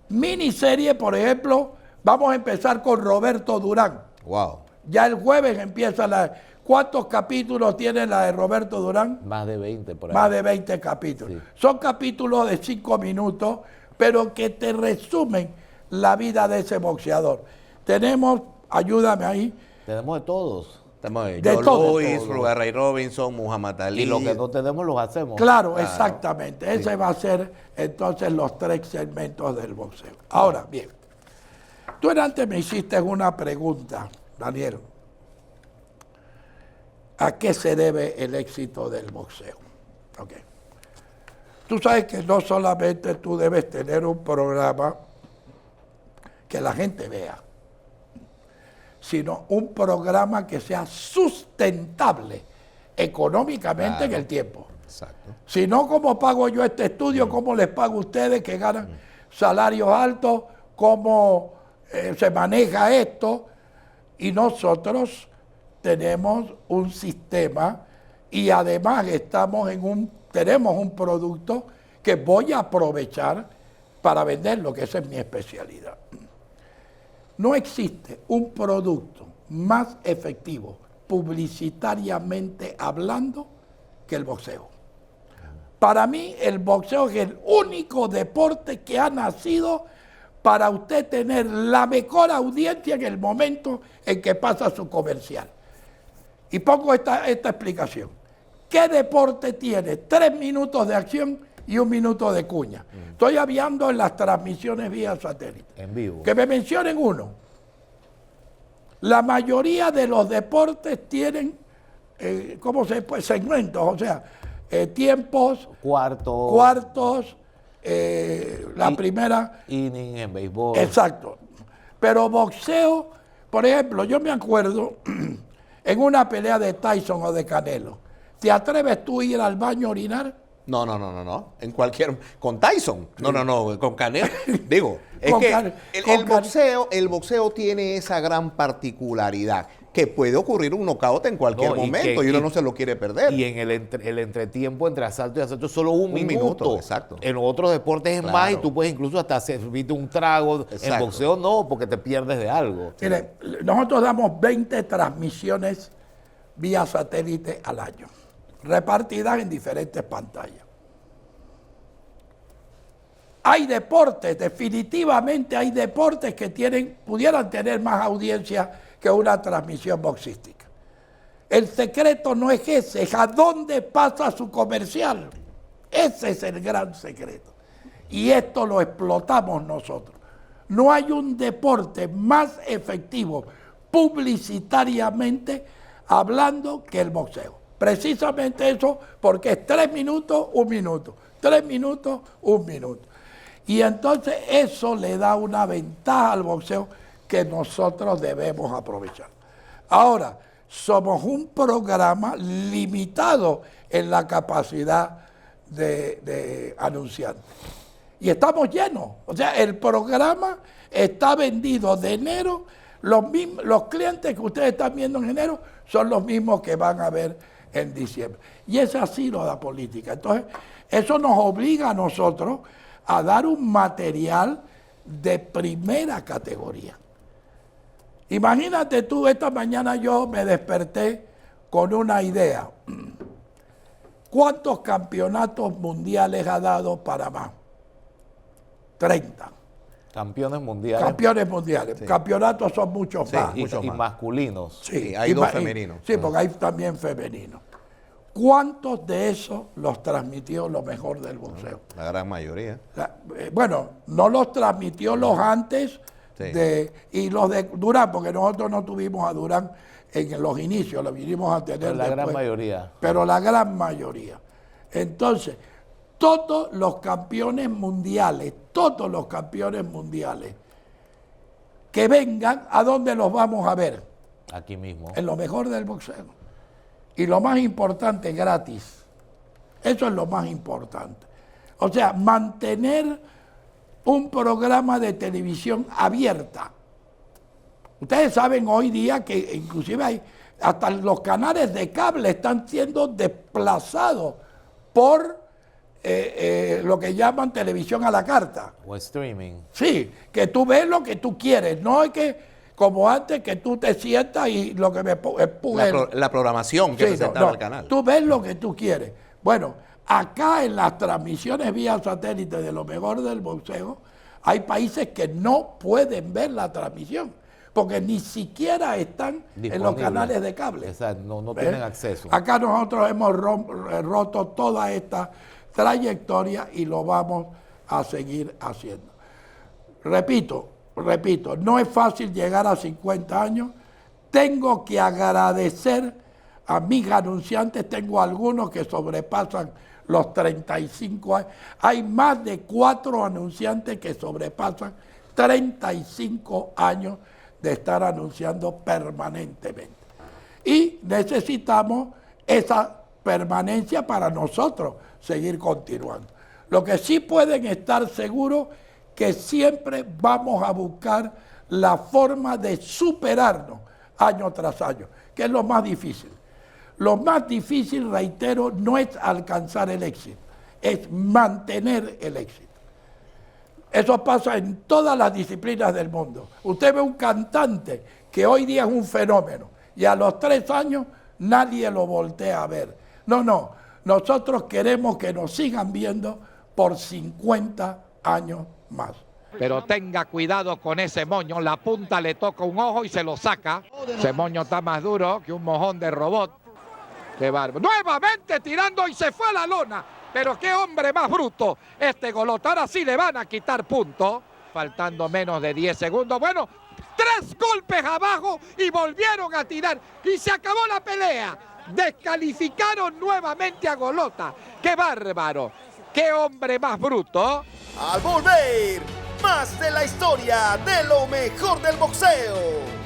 Miniserie, por ejemplo, vamos a empezar con Roberto Durán. Wow. Ya el jueves empieza la... ¿Cuántos capítulos tiene la de Roberto Durán? Más de 20 por ahí. Más de 20 capítulos. Son capítulos de 5 minutos, pero que te resumen la vida de ese boxeador. Tenemos, ayúdame ahí, Tenemos de todos. Tenemos De Joe todo. Louis, Ray Robinson, Muhammad Ali. Y lo que no tenemos los hacemos. claro, exactamente. Ese va a ser entonces los 3 segmentos del boxeo. Ahora, bien, tú antes me hiciste una pregunta, Daniel. ¿A qué se debe el éxito del boxeo? Ok. Tú sabes que no solamente tú debes tener un programa que la gente vea, sino un programa que sea sustentable económicamente en el tiempo. Exacto. Si no, ¿cómo pago yo este estudio? ¿Cómo les pago a ustedes que ganan salarios altos? ¿Cómo se maneja esto? Y nosotros tenemos un sistema y además tenemos un producto que voy a aprovechar para venderlo, que esa es mi especialidad. No existe un producto más efectivo publicitariamente hablando que el boxeo. Para mí el boxeo es el único deporte que ha nacido para usted tener la mejor audiencia en el momento en que pasa su comercial. Y pongo esta explicación. ¿Qué deporte tiene 3 minutos de acción y 1 minuto de cuña? Estoy hablando en las transmisiones vía satélite. En vivo. Que me mencionen uno. La mayoría de los deportes tienen, ¿cómo se puede? Segmentos, o sea, tiempos, cuartos, la primera... Inning en béisbol. Exacto. Pero boxeo, por ejemplo, yo me acuerdo en una pelea de Tyson o de Canelo, ¿te atreves tú a ir al baño a orinar? No. En cualquier... Con Tyson. No. Con Canelo. Digo, es que el boxeo tiene esa gran particularidad que puede ocurrir un knockout en cualquier momento y uno no se lo quiere perder. Y en el entretiempo entre asalto y asalto es solo un minuto. Exacto. En otros deportes es más y tú puedes incluso hasta servirte un trago. Exacto. En boxeo no, porque te pierdes de algo. Mire, nosotros damos 20 transmisiones vía satélite al año, repartidas en diferentes pantallas. Hay deportes, definitivamente hay deportes que pudieran tener más audiencia que una transmisión boxística. El secreto no es ese, es a dónde pasa su comercial. Ese es el gran secreto. Y esto lo explotamos nosotros. No hay un deporte más efectivo publicitariamente hablando que el boxeo. Precisamente eso, porque es 3 minutos, 1 minuto. 3 minutos, 1 minuto. Y entonces eso le da una ventaja al boxeo que nosotros debemos aprovechar. Ahora, somos un programa limitado en la capacidad de anunciantes. Y estamos llenos. O sea, el programa está vendido de enero. Los clientes que ustedes están viendo en enero son los mismos que van a ver en diciembre. Y es así lo de la política. Entonces, eso nos obliga a nosotros a dar un material de primera categoría. Imagínate tú, esta mañana yo me desperté con una idea. ¿Cuántos campeonatos mundiales ha dado Panamá? 30. Campeones mundiales. Campeones mundiales. Sí. Campeonatos son muchos más. Y masculinos. Sí, hay 2 femeninos. Sí, porque hay también femeninos. ¿Cuántos de esos los transmitió lo mejor del boxeo? La gran mayoría. Bueno, no los transmitió los antes y los de Durán, porque nosotros no tuvimos a Durán en los inicios, lo vinimos a tener pero la después. Gran mayoría. Pero la gran mayoría. Entonces, todos los campeones mundiales que vengan, ¿a dónde los vamos a ver? Aquí mismo. En lo mejor del boxeo. Y lo más importante, gratis. Eso es lo más importante. O sea, mantener un programa de televisión abierta. Ustedes saben hoy día que inclusive hasta los canales de cable están siendo desplazados por lo que llaman televisión a la carta. O streaming. Sí, que tú ves lo que tú quieres. No es que como antes que tú te sientas y lo que me la programación que presentaba el canal. Tú ves lo que tú quieres. Bueno, acá en las transmisiones vía satélite de lo mejor del boxeo, hay países que no pueden ver la transmisión, porque ni siquiera están en los canales de cable. Exacto, no tienen acceso. Acá nosotros hemos roto toda esta trayectoria y lo vamos a seguir haciendo. Repito, no es fácil llegar a 50 años. Tengo que agradecer a mis anunciantes. Tengo algunos que sobrepasan los 35 años. Hay más de 4 anunciantes que sobrepasan 35 años de estar anunciando permanentemente. Y necesitamos esa permanencia para nosotros seguir continuando. Lo que sí pueden estar seguros que siempre vamos a buscar la forma de superarnos año tras año, que es lo más difícil. Lo más difícil, reitero, no es alcanzar el éxito, es mantener el éxito. Eso pasa en todas las disciplinas del mundo. Usted ve un cantante que hoy día es un fenómeno y a los 3 años nadie lo voltea a ver. No, nosotros queremos que nos sigan viendo por 50 años más. Pero tenga cuidado con ese moño, la punta le toca un ojo y se lo saca. Ese moño está más duro que un mojón de robot. Qué bárbaro. Nuevamente tirando y se fue a la lona. Pero qué hombre más bruto. Este Golot, ahora sí le van a quitar punto. Faltando menos de 10 segundos. Bueno, 3 golpes abajo y volvieron a tirar. Y se acabó la pelea. Descalificaron nuevamente a Golota. ¡Qué bárbaro! ¡Qué hombre más bruto! Al volver, más de la historia de lo mejor del boxeo.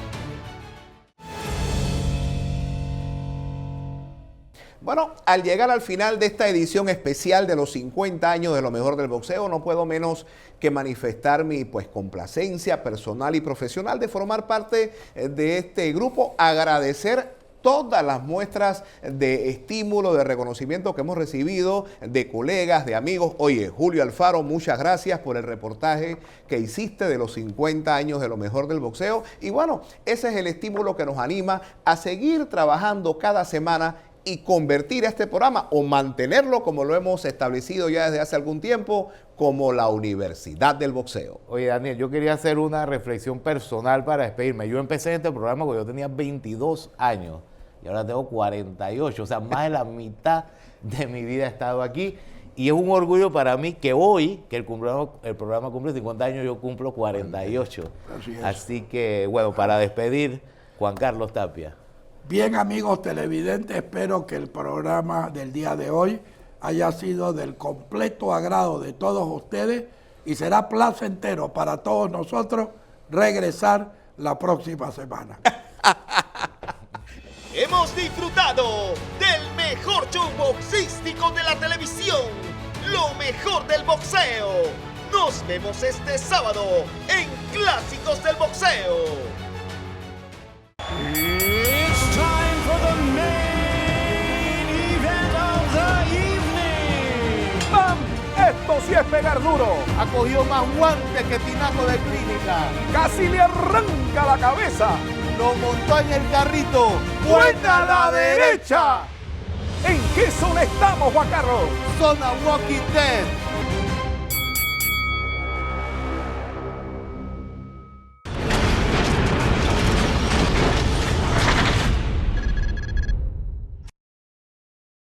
Bueno, al llegar al final de esta edición especial de los 50 años de lo mejor del boxeo, no puedo menos que manifestar mi complacencia personal y profesional de formar parte de este grupo, agradecer todas las muestras de estímulo, de reconocimiento que hemos recibido de colegas, de amigos. Oye, Julio Alfaro, muchas gracias por el reportaje que hiciste de los 50 años de lo mejor del boxeo. Y bueno, ese es el estímulo que nos anima a seguir trabajando cada semana y convertir este programa o mantenerlo como lo hemos establecido ya desde hace algún tiempo como la Universidad del Boxeo. Oye, Daniel, yo quería hacer una reflexión personal para despedirme. Yo empecé en este programa cuando yo tenía 22 años y ahora tengo 48, o sea, más de la mitad de mi vida he estado aquí. Y es un orgullo para mí que hoy, que el programa cumple 50 años, yo cumplo 48. Así que, bueno, para despedir, Juan Carlos Tapia. Bien, amigos televidentes, espero que el programa del día de hoy haya sido del completo agrado de todos ustedes y será placentero para todos nosotros regresar la próxima semana. Hemos disfrutado del mejor show boxístico de la televisión, lo mejor del boxeo. Nos vemos este sábado en Clásicos del Boxeo. It's time for the main event of the evening. ¡Bam! Esto sí es pegar duro. Ha cogido más guantes que tinaco de clínica. Casi le arranca la cabeza. Lo montó en el carrito. ¡Buena a la derecha! ¿En qué zona estamos, Juan Carlos? Zona Walking Dead.